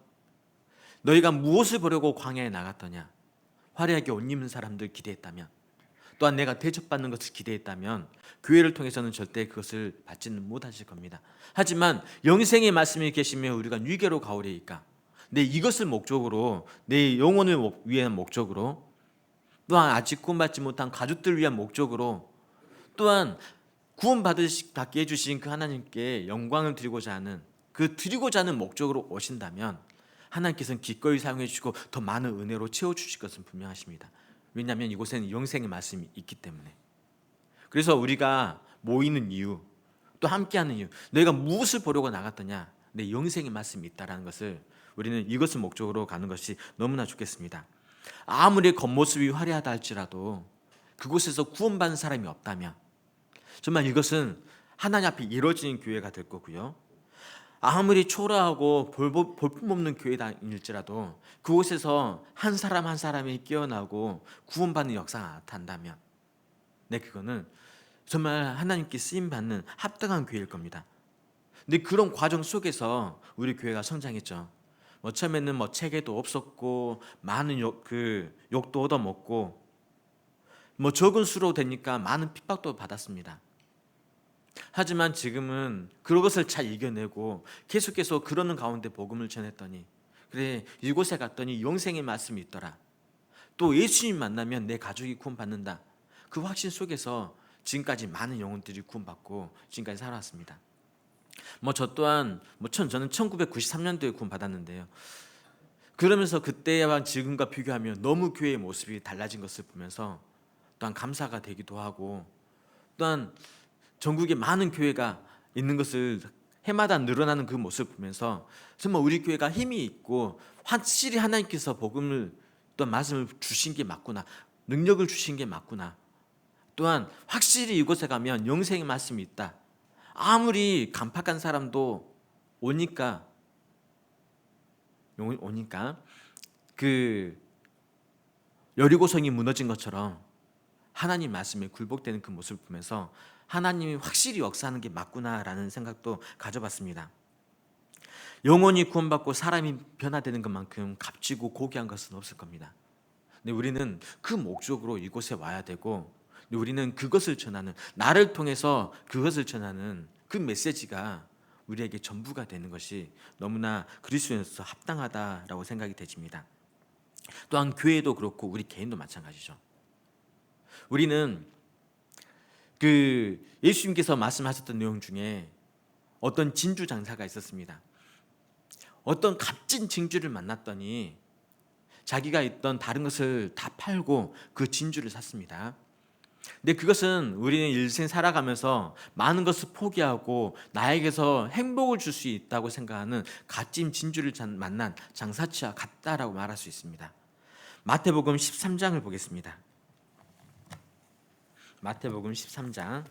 너희가 무엇을 보려고 광야에 나갔더냐? 화려하게 옷 입는 사람들 기대했다면, 또한 내가 대접받는 것을 기대했다면 교회를 통해서는 절대 그것을 받지는 못하실 겁니다. 하지만 영생의 말씀이 계시면 우리가 유괴로 가오리이까. 내 이것을 목적으로, 내 영혼을 위한 목적으로, 또한 아직 구원받지 못한 가족들을 위한 목적으로, 또한 구원받게 해주신 그 하나님께 영광을 드리고자 하는 목적으로 오신다면 하나님께서는 기꺼이 사용해 주시고 더 많은 은혜로 채워주실 것은 분명하십니다. 왜냐하면 이곳에는 영생의 말씀이 있기 때문에. 그래서 우리가 모이는 이유, 또 함께하는 이유, 너희가 무엇을 보려고 나갔더냐? 내 영생의 말씀이 있다라는 것을, 우리는 이것을 목적으로 가는 것이 너무나 좋겠습니다. 아무리 겉모습이 화려하다 할지라도 그곳에서 구원받는 사람이 없다면 정말 이것은 하나님 앞에 이루어지는 교회가 될 거고요. 아무리 초라하고 볼품없는 교회다닐지라도 그곳에서 한 사람 한 사람이 깨어나고 구원받는 역사가 나타난다면, 네, 그거는 정말 하나님께 쓰임받는 합당한 교회일 겁니다. 근데 그런 과정 속에서 우리 교회가 성장했죠. 처음에는 체계도 없었고 많은 욕도 얻어먹고 적은 수로 되니까 많은 핍박도 받았습니다. 하지만 지금은 그것을 잘 이겨내고 계속해서 그러는 가운데 복음을 전했더니, 그래, 이곳에 갔더니 영생의 말씀이 있더라. 또 예수님 만나면 내 가족이 구원받는다. 그 확신 속에서 지금까지 많은 영혼들이 구원받고 지금까지 살아왔습니다. 저 또한 저는 1993년도에 구원받았는데요. 그러면서 그때와 지금과 비교하면 너무 교회의 모습이 달라진 것을 보면서 또한 감사가 되기도 하고, 또한 전국에 많은 교회가 있는 것을 해마다 늘어나는 그 모습을 보면서 정말 우리 교회가 힘이 있고 확실히 하나님께서 복음을, 또 말씀을 주신 게 맞구나, 능력을 주신 게 맞구나, 또한 확실히 이곳에 가면 영생의 말씀이 있다. 아무리 간팍한 사람도 오니까 그 여리고성이 무너진 것처럼 하나님 말씀에 굴복되는 그 모습을 보면서 하나님이 확실히 역사하는 게 맞구나라는 생각도 가져봤습니다. 영혼이 구원받고 사람이 변화되는 것만큼 값지고 고귀한 것은 없을 겁니다. 근데 우리는 그 목적으로 이곳에 와야 되고, 우리는 그것을 전하는, 나를 통해서 그것을 전하는 그 메시지가 우리에게 전부가 되는 것이 너무나 그리스도인으로서 합당하다라고 생각이 되집니다. 또한 교회도 그렇고 우리 개인도 마찬가지죠. 우리는 예수님께서 말씀하셨던 내용 중에 어떤 진주 장사가 있었습니다. 어떤 값진 진주를 만났더니 자기가 있던 다른 것을 다 팔고 그 진주를 샀습니다. 근데 그것은 우리는 일생 살아가면서 많은 것을 포기하고 나에게서 행복을 줄 수 있다고 생각하는 값진 진주를 만난 장사치와 같다라고 말할 수 있습니다. 마태복음 13장을 보겠습니다. 마태복음 13장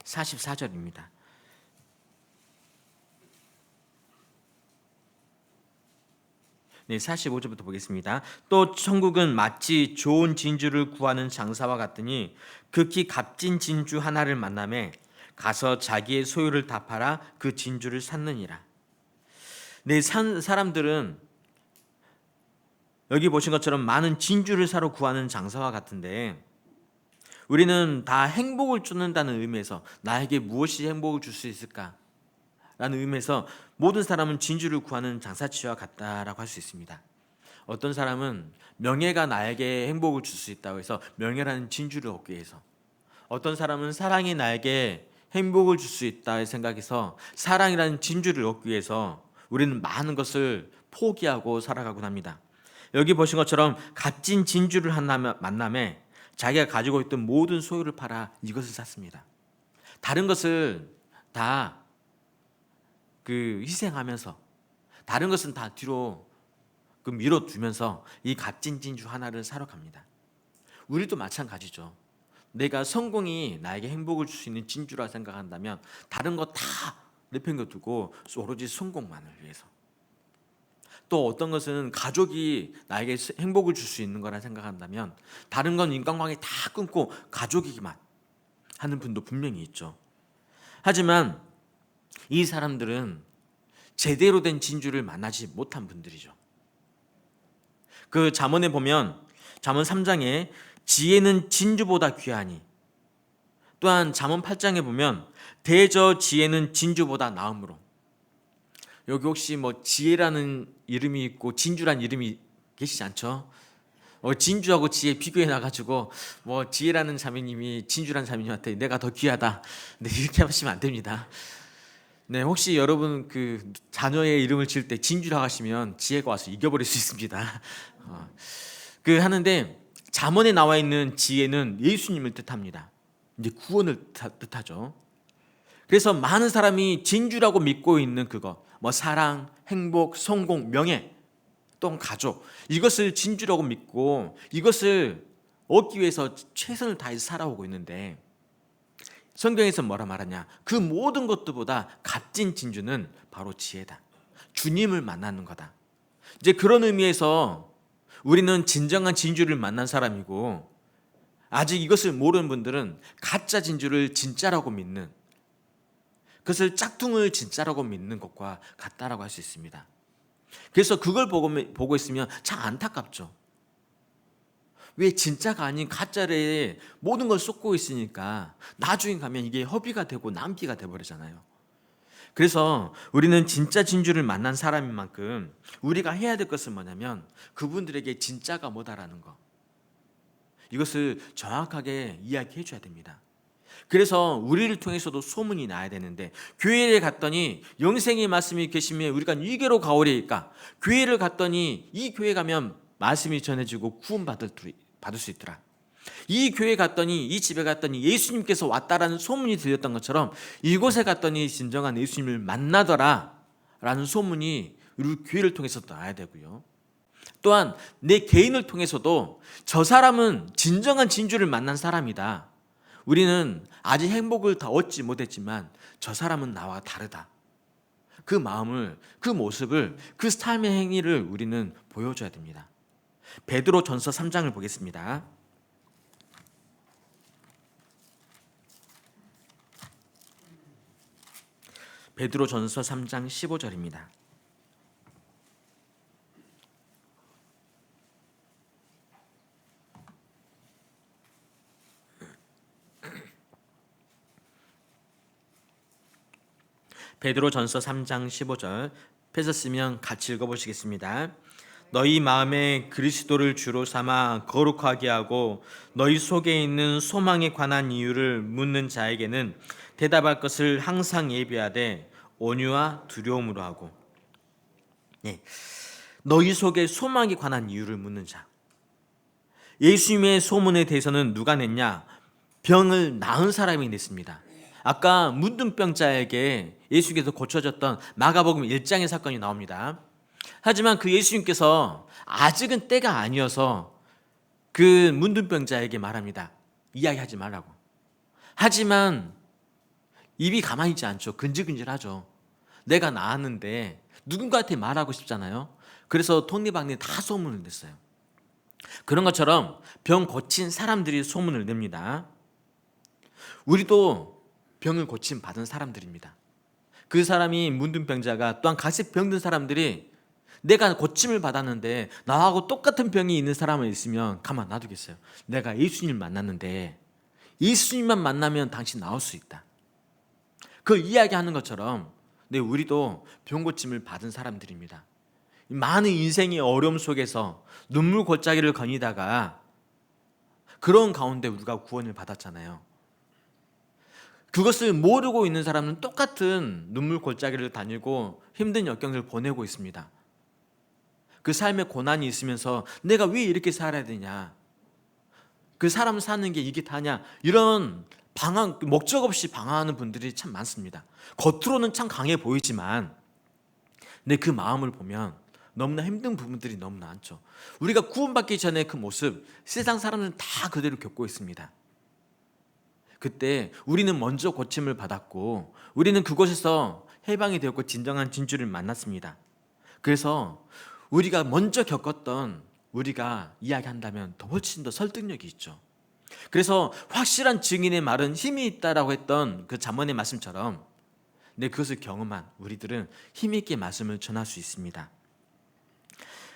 44절입니다. 네, 45절부터 보겠습니다. 또 천국은 마치 좋은 진주를 구하는 장사와 같으니 극히 값진 진주 하나를 만나매 가서 자기의 소유를 다 팔아 그 진주를 샀느니라. 네, 사람들은 여기 보신 것처럼 많은 진주를 사러 구하는 장사와 같은데 우리는 다 행복을 쫓는다는 의미에서 나에게 무엇이 행복을 줄 수 있을까? 라는 의미에서 모든 사람은 진주를 구하는 장사치와 같다라고 할 수 있습니다. 어떤 사람은 명예가 나에게 행복을 줄 수 있다고 해서 명예라는 진주를 얻기 위해서, 어떤 사람은 사랑이 나에게 행복을 줄 수 있다 생각해서 사랑이라는 진주를 얻기 위해서 우리는 많은 것을 포기하고 살아가곤 합니다. 여기 보신 것처럼 값진 진주를 만남에 자기가 가지고 있던 모든 소유를 팔아 이것을 샀습니다. 다른 것을 다 희생하면서 다른 것은 다 뒤로 밀어두면서 이 값진 진주 하나를 사러 갑니다. 우리도 마찬가지죠. 내가 성공이 나에게 행복을 줄 수 있는 진주라 생각한다면 다른 거 다 내팽겨두고 오로지 성공만을 위해서, 또 어떤 것은 가족이 나에게 행복을 줄 수 있는 거라 생각한다면 다른 건 인간관계 다 끊고 가족이기만 하는 분도 분명히 있죠. 하지만 이 사람들은 제대로 된 진주를 만나지 못한 분들이죠. 그 잠언에 보면 잠언 3장에 지혜는 진주보다 귀하니, 또한 잠언 8장에 보면 대저 지혜는 진주보다 나음으로. 여기 혹시 지혜라는 이름이 있고 진주라는 이름이 계시지 않죠? 진주하고 지혜 비교해 놔가지고 지혜라는 자매님이 진주라는 자매님한테 내가 더 귀하다, 네, 이렇게 하시면 안 됩니다. 네, 혹시 여러분 자녀의 이름을 지을 때 진주라고 하시면 지혜가 와서 이겨버릴 수 있습니다. 하는데 잠언에 나와 있는 지혜는 예수님을 뜻합니다. 이제 구원을 뜻하죠. 그래서 많은 사람이 진주라고 믿고 있는 그거, 사랑, 행복, 성공, 명예, 또는 가족, 이것을 진주라고 믿고 이것을 얻기 위해서 최선을 다해서 살아오고 있는데 성경에서 뭐라 말하냐? 그 모든 것들보다 값진 진주는 바로 지혜다. 주님을 만나는 거다. 이제 그런 의미에서 우리는 진정한 진주를 만난 사람이고, 아직 이것을 모르는 분들은 가짜 진주를 진짜라고 믿는, 그것을 짝퉁을 진짜라고 믿는 것과 같다라고 할 수 있습니다. 그래서 그걸 보고 있으면 참 안타깝죠. 왜 진짜가 아닌 가짜에 모든 걸 쏟고 있으니까 나중에 가면 이게 허비가 되고 낭비가 돼버리잖아요. 그래서 우리는 진짜 진주를 만난 사람인 만큼 우리가 해야 될 것은 뭐냐면 그분들에게 진짜가 뭐다라는 거, 이것을 정확하게 이야기해 줘야 됩니다. 그래서 우리를 통해서도 소문이 나야 되는데, 교회에 갔더니 영생의 말씀이 계시면 우리가 위계로 가오리까, 교회를 갔더니 이 교회 가면 말씀이 전해지고 구원받을 수 있더라, 이 교회 갔더니 이 집에 갔더니 예수님께서 왔다라는 소문이 들렸던 것처럼 이곳에 갔더니 진정한 예수님을 만나더라 라는 소문이 우리 교회를 통해서도 나야 되고요. 또한 내 개인을 통해서도 저 사람은 진정한 진주를 만난 사람이다, 우리는 아직 행복을 다 얻지 못했지만 저 사람은 나와 다르다, 그 마음을, 그 모습을, 그 삶의 행위를 우리는 보여줘야 됩니다. 베드로 전서 3장을 보겠습니다. 베드로전서 3장 15절입니다. 베드로전서 3장 15절 펴셨으면 같이 읽어보시겠습니다. 너희 마음에 그리스도를 주로 삼아 거룩하게 하고 너희 속에 있는 소망에 관한 이유를 묻는 자에게는 대답할 것을 항상 예비하되 온유와 두려움으로 하고. 너희 속에 소망에 관한 이유를 묻는 자. 예수님의 소문에 대해서는 누가 냈냐? 병을 나은 사람이 냈습니다. 아까 문둥병자에게 예수께서 고쳐졌던 마가복음 1장의 사건이 나옵니다. 하지만 그 예수님께서 아직은 때가 아니어서 그 문둥병자에게 말합니다. 이야기하지 말라고. 하지만 입이 가만히 있지 않죠. 근질근질하죠. 내가 나았는데 누군가한테 말하고 싶잖아요. 그래서 톱니바퀴 다 소문을 냈어요. 그런 것처럼 병 고친 사람들이 소문을 냅니다. 우리도 병을 고침 받은 사람들입니다. 그 사람이 문둥병자가 또한 같이 병든 사람들이 내가 고침을 받았는데 나하고 똑같은 병이 있는 사람이 있으면 가만 놔두겠어요. 내가 예수님을 만났는데 예수님만 만나면 당신 나올 수 있다. 그 이야기하는 것처럼 우리도 병 고침을 받은 사람들입니다. 많은 인생의 어려움 속에서 눈물 골짜기를 거니다가 그런 가운데 우리가 구원을 받았잖아요. 그것을 모르고 있는 사람은 똑같은 눈물 골짜기를 다니고 힘든 역경을 보내고 있습니다. 그 삶에 고난이 있으면서 내가 왜 이렇게 살아야 되냐, 그 사람 사는 게 이게 다냐, 이런 목적 없이 방황하는 분들이 참 많습니다. 겉으로는 참 강해 보이지만 근데 그 마음을 보면 너무나 힘든 부분들이 너무나 많죠. 우리가 구원받기 전에 그 모습 세상 사람들은 다 그대로 겪고 있습니다. 그때 우리는 먼저 고침을 받았고 우리는 그곳에서 해방이 되었고 진정한 진주를 만났습니다. 그래서 우리가 먼저 겪었던 우리가 이야기한다면 더 훨씬 더 설득력이 있죠. 그래서 확실한 증인의 말은 힘이 있다라고 했던 그 잠언의 말씀처럼 그것을 경험한 우리들은 힘 있게 말씀을 전할 수 있습니다.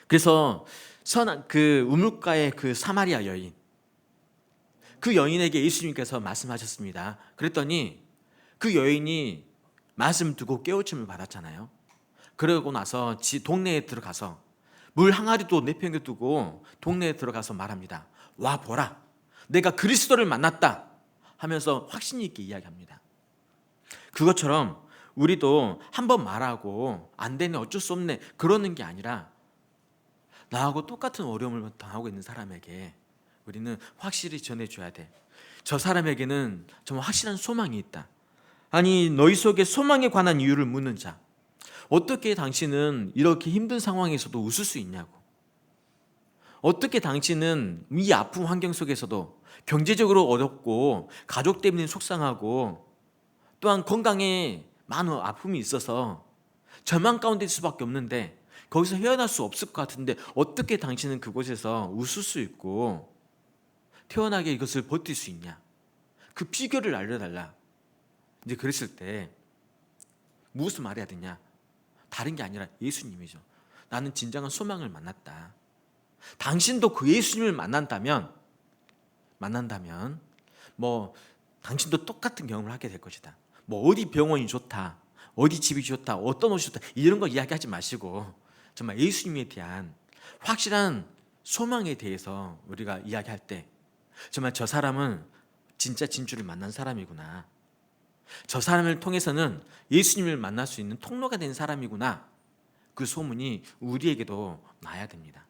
그래서 그 우물가의 그 사마리아 여인, 그 여인에게 예수님께서 말씀하셨습니다. 그랬더니 그 여인이 말씀 듣고 깨우침을 받았잖아요. 그러고 나서 동네에 들어가서 물 항아리도 내팽겨두고 동네에 들어가서 말합니다. 와 보라, 내가 그리스도를 만났다 하면서 확신 있게 이야기합니다. 그것처럼 우리도 한번 말하고 안 되네, 어쩔 수 없네, 그러는 게 아니라 나하고 똑같은 어려움을 당하고 있는 사람에게 우리는 확실히 전해줘야 돼. 저 사람에게는 정말 확실한 소망이 있다. 아니, 너희 속에 소망에 관한 이유를 묻는 자. 어떻게 당신은 이렇게 힘든 상황에서도 웃을 수 있냐고. 어떻게 당신은 이 아픈 환경 속에서도 경제적으로 어렵고 가족 때문에 속상하고 또한 건강에 많은 아픔이 있어서 절망 가운데 있을 수밖에 없는데 거기서 헤어날 수 없을 것 같은데 어떻게 당신은 그곳에서 웃을 수 있고 태어나게 이것을 버틸 수 있냐. 그 비결을 알려달라. 이제 그랬을 때 무엇을 말해야 되냐. 다른 게 아니라 예수님이죠. 나는 진정한 소망을 만났다. 당신도 그 예수님을 만난다면 당신도 똑같은 경험을 하게 될 것이다. 어디 병원이 좋다, 어디 집이 좋다, 어떤 옷이 좋다, 이런 거 이야기하지 마시고 정말 예수님에 대한 확실한 소망에 대해서 우리가 이야기할 때 정말 저 사람은 진짜 진주를 만난 사람이구나, 저 사람을 통해서는 예수님을 만날 수 있는 통로가 된 사람이구나, 그 소문이 우리에게도 나야 됩니다.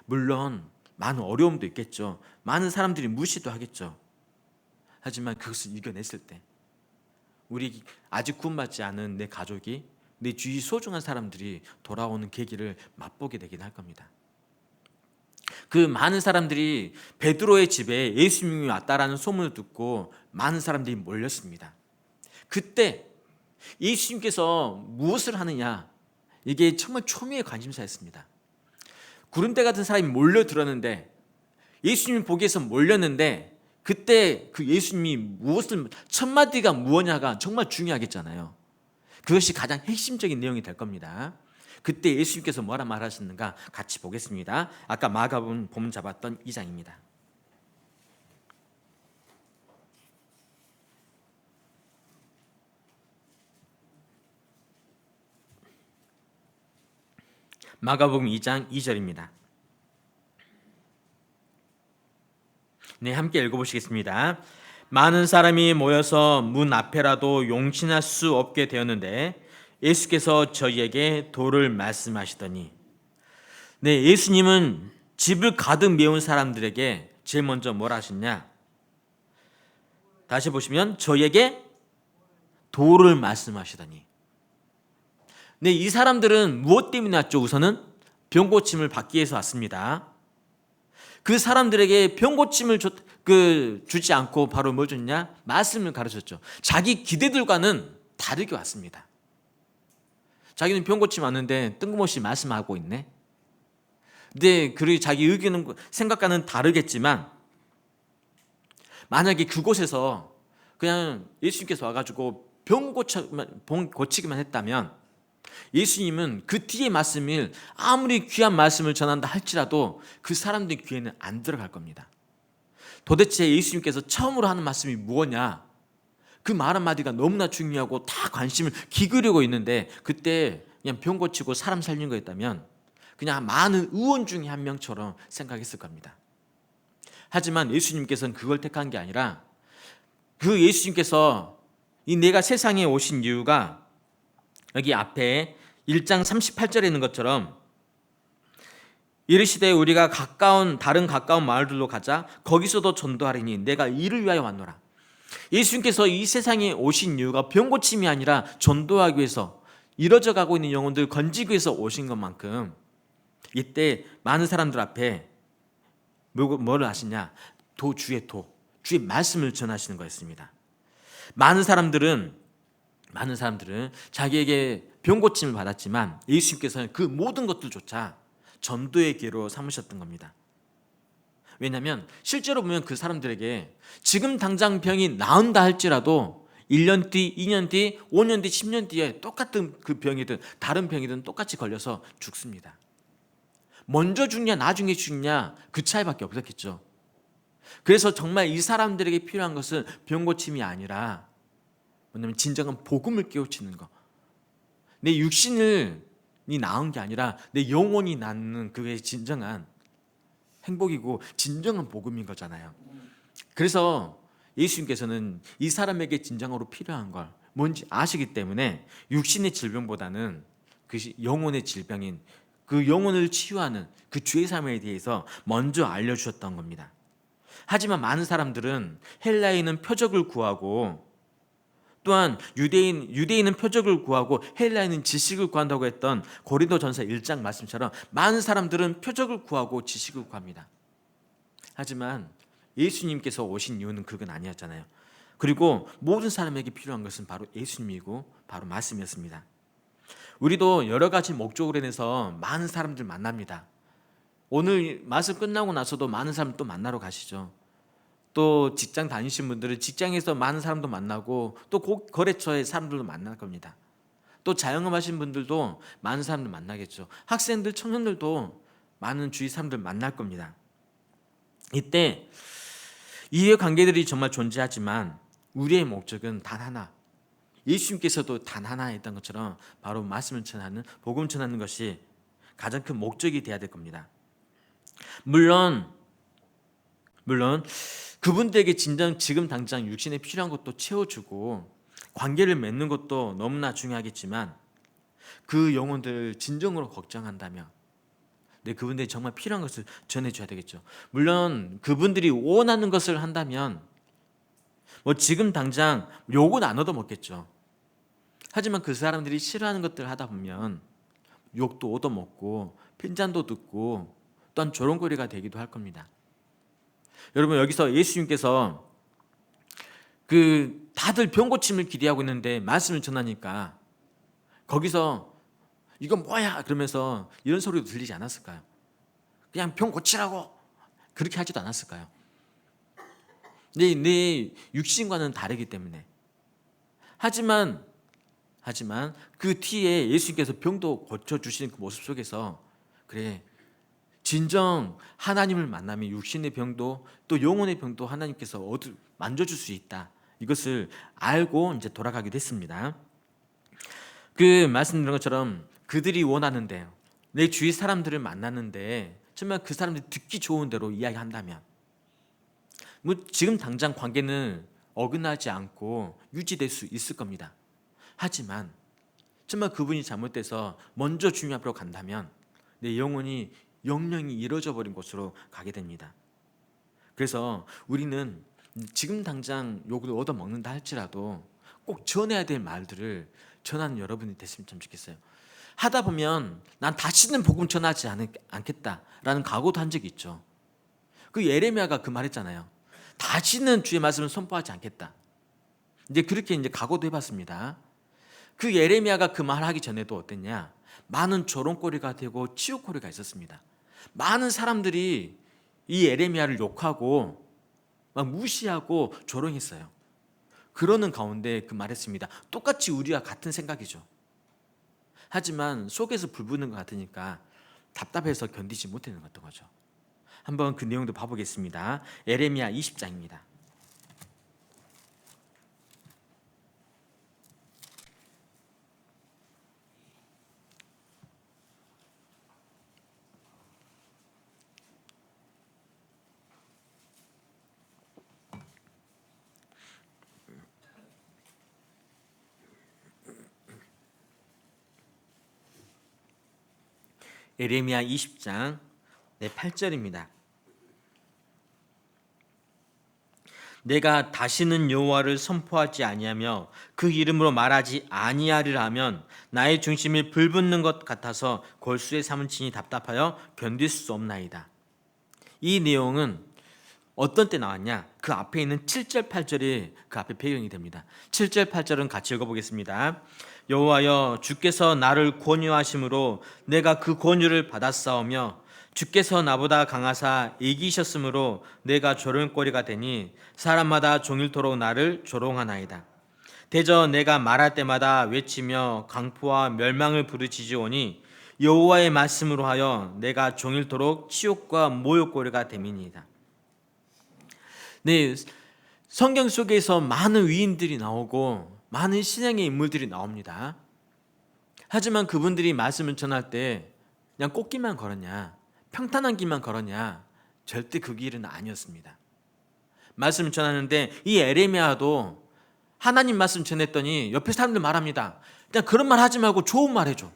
물론 많은 어려움도 있겠죠. 많은 사람들이 무시도 하겠죠. 하지만 그것을 이겨냈을 때 우리 아직 구원받지 않은 내 가족이, 내 주위 소중한 사람들이 돌아오는 계기를 맛보게 되긴 할 겁니다. 그 많은 사람들이 베드로의 집에 예수님이 왔다라는 소문을 듣고 많은 사람들이 몰렸습니다. 그때 예수님께서 무엇을 하느냐, 이게 정말 초미의 관심사였습니다. 구름대 같은 사람이 몰려들었는데 예수님 보기에서 몰렸는데 그때 그 예수님이 무엇을, 첫 마디가 무엇냐가 정말 중요하겠잖아요. 그것이 가장 핵심적인 내용이 될 겁니다. 그때 예수님께서 뭐라 말하셨는가 같이 보겠습니다. 아까 마가복음 본 잡았던 2장입니다. 마가복음 2장 2절입니다. 네, 함께 읽어보시겠습니다. 많은 사람이 모여서 문 앞에라도 용신할 수 없게 되었는데 예수께서 저희에게 도를 말씀하시더니, 네, 예수님은 집을 가득 메운 사람들에게 제일 먼저 뭐라 하셨냐? 다시 보시면 저희에게 도를 말씀하시더니, 네, 이 사람들은 무엇 때문에 왔죠? 우선은 병 고침을 받기 위해서 왔습니다. 그 사람들에게 병 고침을 주지 않고 바로 뭘 줬냐? 말씀을 가르쳤죠. 자기 기대들과는 다르게 왔습니다. 자기는 병 고침 왔는데 뜬금없이 말씀하고 있네. 근데 그리고 자기 의견은 생각과는 다르겠지만, 만약에 그곳에서 그냥 예수님께서 와가지고 병 고치기만 했다면, 예수님은 그 뒤에 말씀을 아무리 귀한 말씀을 전한다 할지라도 그 사람들 귀에는 안 들어갈 겁니다. 도대체 예수님께서 처음으로 하는 말씀이 무엇냐? 그 말 한마디가 너무나 중요하고 다 관심을 기울이고 있는데, 그때 그냥 병 고치고 사람 살린 거였다면 그냥 많은 의원 중에 한 명처럼 생각했을 겁니다. 하지만 예수님께서는 그걸 택한 게 아니라, 그 예수님께서 이 내가 세상에 오신 이유가 여기 앞에 1장 38절에 있는 것처럼 이르시되 우리가 다른 가까운 마을들로 가자. 거기서도 전도하리니 내가 이를 위하여 왔노라. 예수님께서 이 세상에 오신 이유가 병고침이 아니라 전도하기 위해서, 이뤄져 가고 있는 영혼들 건지기 위해서 오신 것만큼, 이때 많은 사람들 앞에 뭐를 하시냐? 주의 말씀을 전하시는 거였습니다. 많은 사람들은 자기에게 병고침을 받았지만 예수님께서는 그 모든 것들조차 전도의 기회로 삼으셨던 겁니다. 왜냐하면 실제로 보면 그 사람들에게 지금 당장 병이 나은다 할지라도 1년 뒤, 2년 뒤, 5년 뒤, 10년 뒤에 똑같은 그 병이든 다른 병이든 똑같이 걸려서 죽습니다. 먼저 죽냐 나중에 죽냐 그 차이밖에 없었겠죠. 그래서 정말 이 사람들에게 필요한 것은 병고침이 아니라 뭐냐면 진정한 복음을 깨우치는 것. 내 육신이 나은 게 아니라 내 영혼이 낫는 그게 진정한 행복이고 진정한 복음인 거잖아요. 그래서 예수님께서는 이 사람에게 진정으로 필요한 걸 뭔지 아시기 때문에 육신의 질병보다는 그 영혼의 질병인 그 영혼을 치유하는 그 죄 삶에 대해서 먼저 알려주셨던 겁니다. 하지만 많은 사람들은 헬라인은 표적을 구하고, 또한 유대인은 표적을 구하고 헬라인은 지식을 구한다고 했던 고린도전서 1장 말씀처럼 많은 사람들은 표적을 구하고 지식을 구합니다. 하지만 예수님께서 오신 이유는 그건 아니었잖아요. 그리고 모든 사람에게 필요한 것은 바로 예수님이고 바로 말씀이었습니다. 우리도 여러 가지 목적으로 인해서 많은 사람들 만납니다. 오늘 말씀 끝나고 나서도 많은 사람 또 만나러 가시죠. 또 직장 다니신 분들은 직장에서 많은 사람도 만나고, 또 거래처의 사람들도 만날 겁니다. 또 자영업 하신 분들도 많은 사람들 만나겠죠. 학생들, 청년들도 많은 주위 사람들 만날 겁니다. 이때 이해 관계들이 정말 존재하지만 우리의 목적은 단 하나, 예수님께서도 단 하나였던 것처럼 바로 말씀을 전하는, 복음 전하는 것이 가장 큰 목적이 되어야 될 겁니다. 물론 그분들에게 지금 당장 육신에 필요한 것도 채워주고 관계를 맺는 것도 너무나 중요하겠지만, 그 영혼들을 진정으로 걱정한다면 그분들이 정말 필요한 것을 전해줘야 되겠죠. 물론 그분들이 원하는 것을 한다면 지금 당장 욕은 안 얻어먹겠죠. 하지만 그 사람들이 싫어하는 것들을 하다 보면 욕도 얻어먹고 핀잔도 듣고 또한 조롱거리가 되기도 할 겁니다. 여러분, 여기서 예수님께서 다들 병고침을 기대하고 있는데 말씀을 전하니까 거기서 이건 뭐야 그러면서 이런 소리도 들리지 않았을까요? 그냥 병 고치라고 그렇게 하지도 않았을까요? 내 육신과는 다르기 때문에. 하지만 하지만 그 뒤에 예수님께서 병도 고쳐주시는 그 모습 속에서 그래, 진정 하나님을 만나면 육신의 병도 또 영혼의 병도 하나님께서 만져줄 수 있다. 이것을 알고 이제 돌아가기도 했습니다. 그 말씀드린 것처럼 그들이 원하는데 내 주위 사람들을 만났는데 정말 그 사람들이 듣기 좋은 대로 이야기한다면 뭐 지금 당장 관계는 어긋나지 않고 유지될 수 있을 겁니다. 하지만 정말 그분이 잘못돼서 먼저 주님 앞으로 간다면 내 영혼이 영영이 이루어져 버린 곳으로 가게 됩니다. 그래서 우리는 지금 당장 욕을 얻어 먹는다 할지라도 꼭 전해야 될 말들을 전하는 여러분이 됐으면 참 좋겠어요. 하다 보면 난 다시는 복음 전하지 않겠다라는 각오도 한 적이 있죠. 그 예레미야가 그 말했잖아요. 다시는 주의 말씀을 선포하지 않겠다. 이제 그렇게 이제 각오도 해봤습니다. 그 예레미야가 그 말하기 전에도 어땠냐? 많은 조롱거리가 되고 치욕거리가 있었습니다. 많은 사람들이 이 예레미야를 욕하고 막 무시하고 조롱했어요. 그러는 가운데 그 말했습니다. 똑같이 우리와 같은 생각이죠. 하지만 속에서 불 붙는 것 같으니까 답답해서 견디지 못하는 거죠. 한번 그 내용도 봐보겠습니다. 예레미야 20장입니다. 예레미야 20장 8절입니다. 내가 다시는 여호와를 선포하지 아니하며 그 이름으로 말하지 아니하리라 하면 나의 중심이 불붙는 것 같아서 골수에 사무치니 답답하여 견딜 수 없나이다. 이 내용은 어떤 때 나왔냐? 그 앞에 있는 7절 8절이 그 앞에 배경이 됩니다. 7절 8절은 같이 읽어보겠습니다. 여호와여 주께서 나를 권유하심으로 내가 그 권유를 받았사오며 주께서 나보다 강하사 이기셨으므로 내가 조롱거리가 되니 사람마다 종일토록 나를 조롱하나이다. 대저 내가 말할 때마다 외치며 강포와 멸망을 부르짖으오니 여호와의 말씀으로 하여 내가 종일토록 치욕과 모욕거리가 됨이니이다. 네, 성경 속에서 많은 위인들이 나오고 많은 신앙의 인물들이 나옵니다. 하지만 그분들이 말씀을 전할 때 그냥 꽃길만 걸었냐, 평탄한 길만 걸었냐, 절대 그 길은 아니었습니다. 말씀을 전하는데 이 에레미야도 하나님 말씀 전했더니 옆에 사람들 말합니다. 그냥 그런 말 하지 말고 좋은 말 해줘.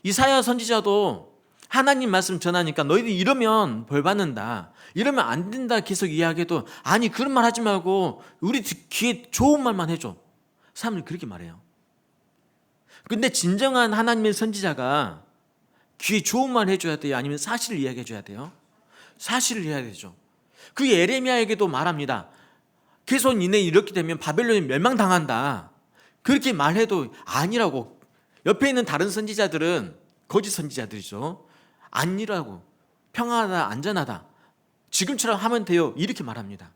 이사야 선지자도 하나님 말씀 전하니까 너희들 이러면 벌 받는다, 이러면 안 된다 계속 이야기해도 아니 그런 말 하지 말고 우리 귀에 좋은 말만 해줘. 사람들이 그렇게 말해요. 근데 진정한 하나님의 선지자가 귀에 좋은 말 해줘야 돼요? 아니면 사실을 이야기해줘야 돼요? 사실을 해야 되죠. 그 예레미야에게도 말합니다. 계속 니네 이렇게 되면 바벨론이 멸망당한다. 그렇게 말해도 아니라고. 옆에 있는 다른 선지자들은 거짓 선지자들이죠. 아니라고. 평안하다, 안전하다. 지금처럼 하면 돼요. 이렇게 말합니다.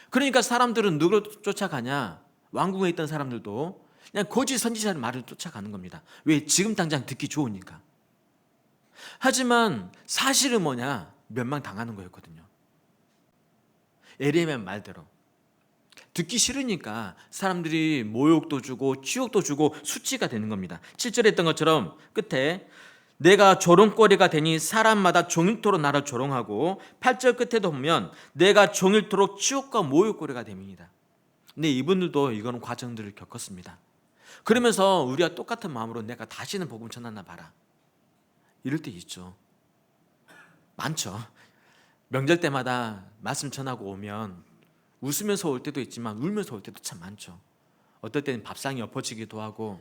그러니까 사람들은 누구를 쫓아가냐? 왕궁에 있던 사람들도 그냥 거짓 선지자의 말을 쫓아가는 겁니다. 왜? 지금 당장 듣기 좋으니까. 하지만 사실은 뭐냐? 멸망당하는 거였거든요. 에레미야 말대로 듣기 싫으니까 사람들이 모욕도 주고 치욕도 주고 수치가 되는 겁니다. 7절에 했던 것처럼 끝에 내가 조롱거리가 되니 사람마다 종일토록 나를 조롱하고 8절 끝에도 보면 내가 종일토록 치욕과 모욕거리가 됩니다. 근데 이분들도 이거는 과정들을 겪었습니다. 그러면서 우리와 똑같은 마음으로 내가 다시는 복음 전하나 봐라, 이럴 때 있죠. 많죠. 명절 때마다 말씀 전하고 오면 웃으면서 올 때도 있지만 울면서 올 때도 참 많죠. 어떨 때는 밥상이 엎어지기도 하고,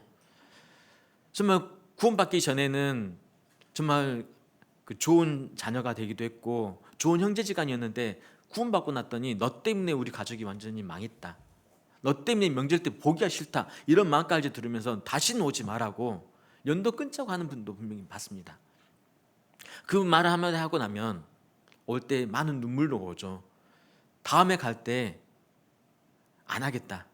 정말 구원받기 전에는 정말 그 좋은 자녀가 되기도 했고 좋은 형제지간이었는데 구원받고 났더니 너 때문에 우리 가족이 완전히 망했다, 너 때문에 명절 때 보기가 싫다, 이런 마음까지 들으면서 다시는 오지 말라고 연도 끊자고 하는 분도 분명히 봤습니다. 그 말을 한마디 하고 나면 올 때 많은 눈물로 오죠. 다음에 갈 때 안 하겠다,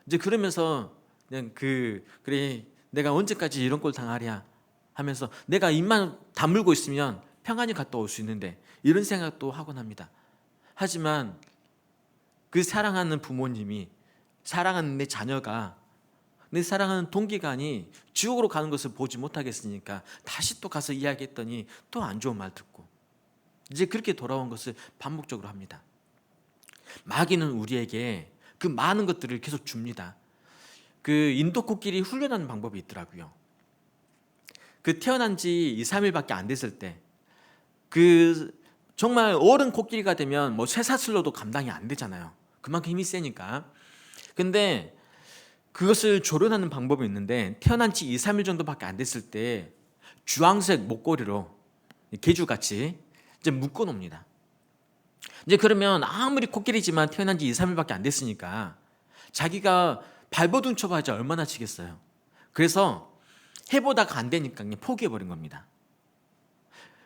이제 그러면서 그냥 그래 내가 언제까지 이런 꼴 당하랴 하면서 내가 입만 다물고 있으면 평안히 갔다 올 수 있는데 이런 생각도 하곤 합니다. 하지만 그 사랑하는 부모님이 사랑하는 내 자녀가 내 사랑하는 동기간이 지옥으로 가는 것을 보지 못하겠으니까 다시 또 가서 이야기했더니 또 안 좋은 말 듣고 이제 그렇게 돌아온 것을 반복적으로 합니다. 마귀는 우리에게 그 많은 것들을 계속 줍니다. 그 인도 코끼리 훈련하는 방법이 있더라고요. 그 태어난 지 2, 3일밖에 안 됐을 때 그 정말 어른 코끼리가 되면 뭐 쇠사슬로도 감당이 안 되잖아요. 그만큼 힘이 세니까. 근데 그것을 조련하는 방법이 있는데 태어난 지 2, 3일 정도밖에 안 됐을 때 주황색 목걸이로 개주같이 이제 묶어 놓습니다. 이제 그러면 아무리 코끼리지만 태어난 지 2, 3일밖에 안 됐으니까 자기가 발버둥 쳐봐야 얼마나 치겠어요. 그래서 해보다가 안 되니까 그냥 포기해버린 겁니다.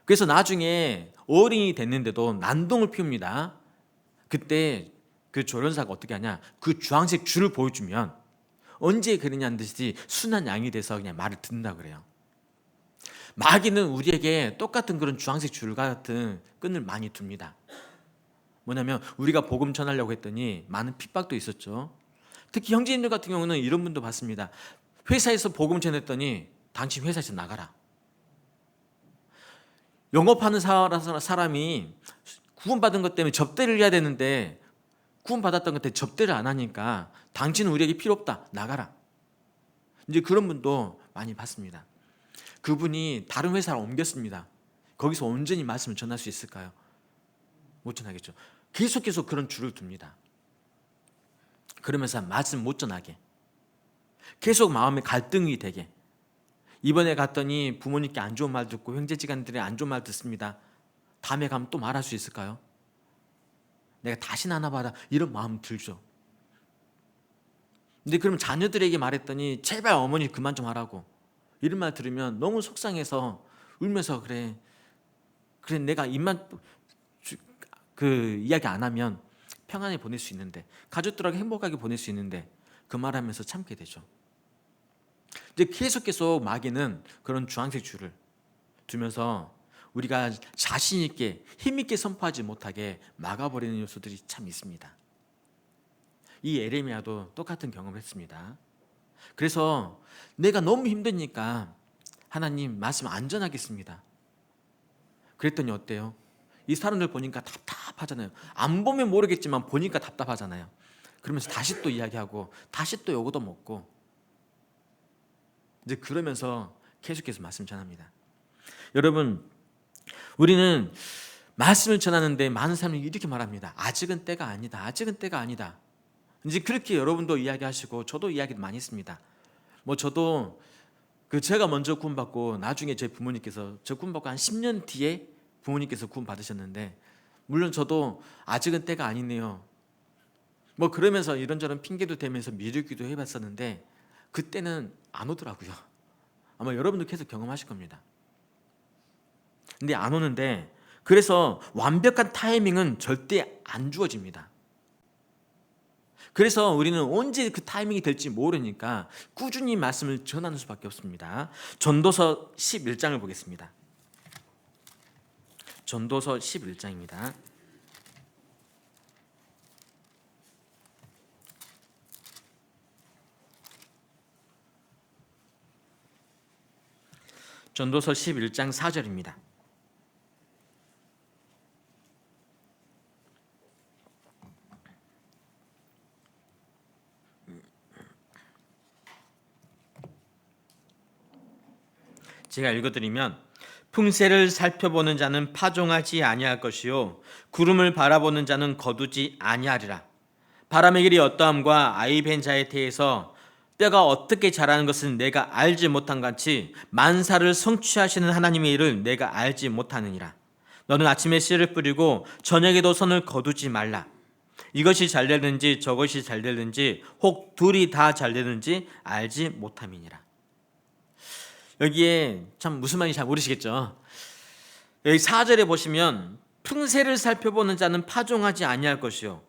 그래서 나중에 어른이 됐는데도 난동을 피웁니다. 그때 그 조련사가 어떻게 하냐, 그 주황색 줄을 보여주면 언제 그러냐는 듯이 순한 양이 돼서 그냥 말을 듣는다 그래요. 마귀는 우리에게 똑같은 그런 주황색 줄 같은 끈을 많이 둡니다. 뭐냐면 우리가 복음 전하려고 했더니 많은 핍박도 있었죠. 특히 형제님들 같은 경우는 이런 분도 봤습니다. 회사에서 복음 전했더니 당신 회사에서 나가라. 영업하는 사람이 구원받은 것 때문에 접대를 해야 되는데 구원받았던 것 때문에 접대를 안 하니까 당신은 우리에게 필요 없다. 나가라. 이제 그런 분도 많이 봤습니다. 그분이 다른 회사를 옮겼습니다. 거기서 온전히 말씀을 전할 수 있을까요? 못 전하겠죠. 계속 그런 줄을 둡니다. 그러면서 말씀 못 전하게, 계속 마음에 갈등이 되게. 이번에 갔더니 부모님께 안 좋은 말 듣고 형제지간들이 안 좋은 말 듣습니다. 다음에 가면 또 말할 수 있을까요? 내가 다시는 안 와봐라 이런 마음 들죠. 근데 그럼 자녀들에게 말했더니 제발 어머니 그만 좀 하라고 이런 말 들으면 너무 속상해서 울면서 그래 내가 입만 이야기 안 하면 평안히 보낼 수 있는데, 가족들하고 행복하게 보낼 수 있는데 그 말하면서 참게 되죠. 이제 계속 마귀는 그런 주황색 줄을 두면서 우리가 자신 있게 힘 있게 선포하지 못하게 막아버리는 요소들이 참 있습니다. 이 에레미야도 똑같은 경험을 했습니다. 그래서 내가 너무 힘드니까 하나님 말씀 안 전하겠습니다. 그랬더니 어때요? 이 사람들 보니까 답답하잖아요. 안 보면 모르겠지만 보니까 답답하잖아요. 그러면서 다시 또 이야기하고 다시 또 요거도 먹고 이제 그러면서 계속해서 말씀 전합니다. 여러분, 우리는 말씀을 전하는데 많은 사람이 이렇게 말합니다. 아직은 때가 아니다. 아직은 때가 아니다. 이제 그렇게 여러분도 이야기하시고 저도 이야기 많이 했습니다. 뭐 저도 제가 먼저 구원받고 나중에 제 부모님께서 저 구원받고 한 10년 뒤에 부모님께서 구원 받으셨는데, 물론 저도 아직은 때가 아니네요. 뭐 그러면서 이런저런 핑계도 대면서 미루기도 해봤었는데 그때는 안 오더라고요. 아마 여러분도 계속 경험하실 겁니다. 근데 안 오는데, 그래서 완벽한 타이밍은 절대 안 주어집니다. 그래서 우리는 언제 그 타이밍이 될지 모르니까 꾸준히 말씀을 전하는 수밖에 없습니다. 전도서 11장을 보겠습니다. 전도서 11장입니다. 전도서 11장 4절입니다. 제가 읽어드리면, 풍세를 살펴보는 자는 파종하지 아니할 것이요 구름을 바라보는 자는 거두지 아니하리라. 바람의 길이 어떠함과 아이 벤 자의 태에서 뼈가 어떻게 자라는 것은 내가 알지 못한 같이 만사를 성취하시는 하나님의 일을 내가 알지 못하느니라. 너는 아침에 씨를 뿌리고 저녁에도 선을 거두지 말라. 이것이 잘 되는지 저것이 잘 되는지 혹 둘이 다 잘 되는지 알지 못함이니라. 여기에 참 무슨 말인지 잘 모르시겠죠. 여기 4절에 보시면 풍세를 살펴보는 자는 파종하지 아니할 것이요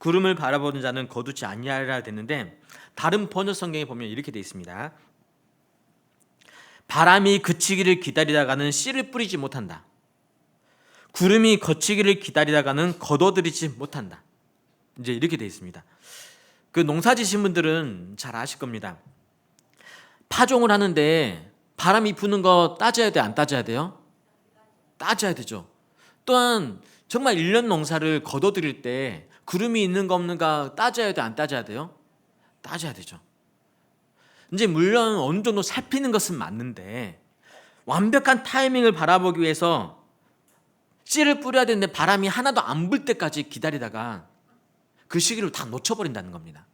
구름을 바라보는 자는 거두지 아니하리라 되는데, 다른 번역 성경에 보면 이렇게 되어 있습니다. 바람이 그치기를 기다리다가는 씨를 뿌리지 못한다. 구름이 거치기를 기다리다가는 거둬들이지 못한다. 이제 이렇게 되어 있습니다. 그 농사 지신 분들은 잘 아실 겁니다. 파종을 하는데 바람이 부는 거 따져야 돼, 안 따져야 돼요? 따져야 되죠. 또한 정말 1년 농사를 거둬들일 때 구름이 있는가 없는가 따져야 돼, 안 따져야 돼요? 따져야 되죠. 이제 물론 어느 정도 살피는 것은 맞는데, 완벽한 타이밍을 바라보기 위해서 씨를 뿌려야 되는데 바람이 하나도 안 불 때까지 기다리다가 그 시기를 다 놓쳐버린다는 겁니다.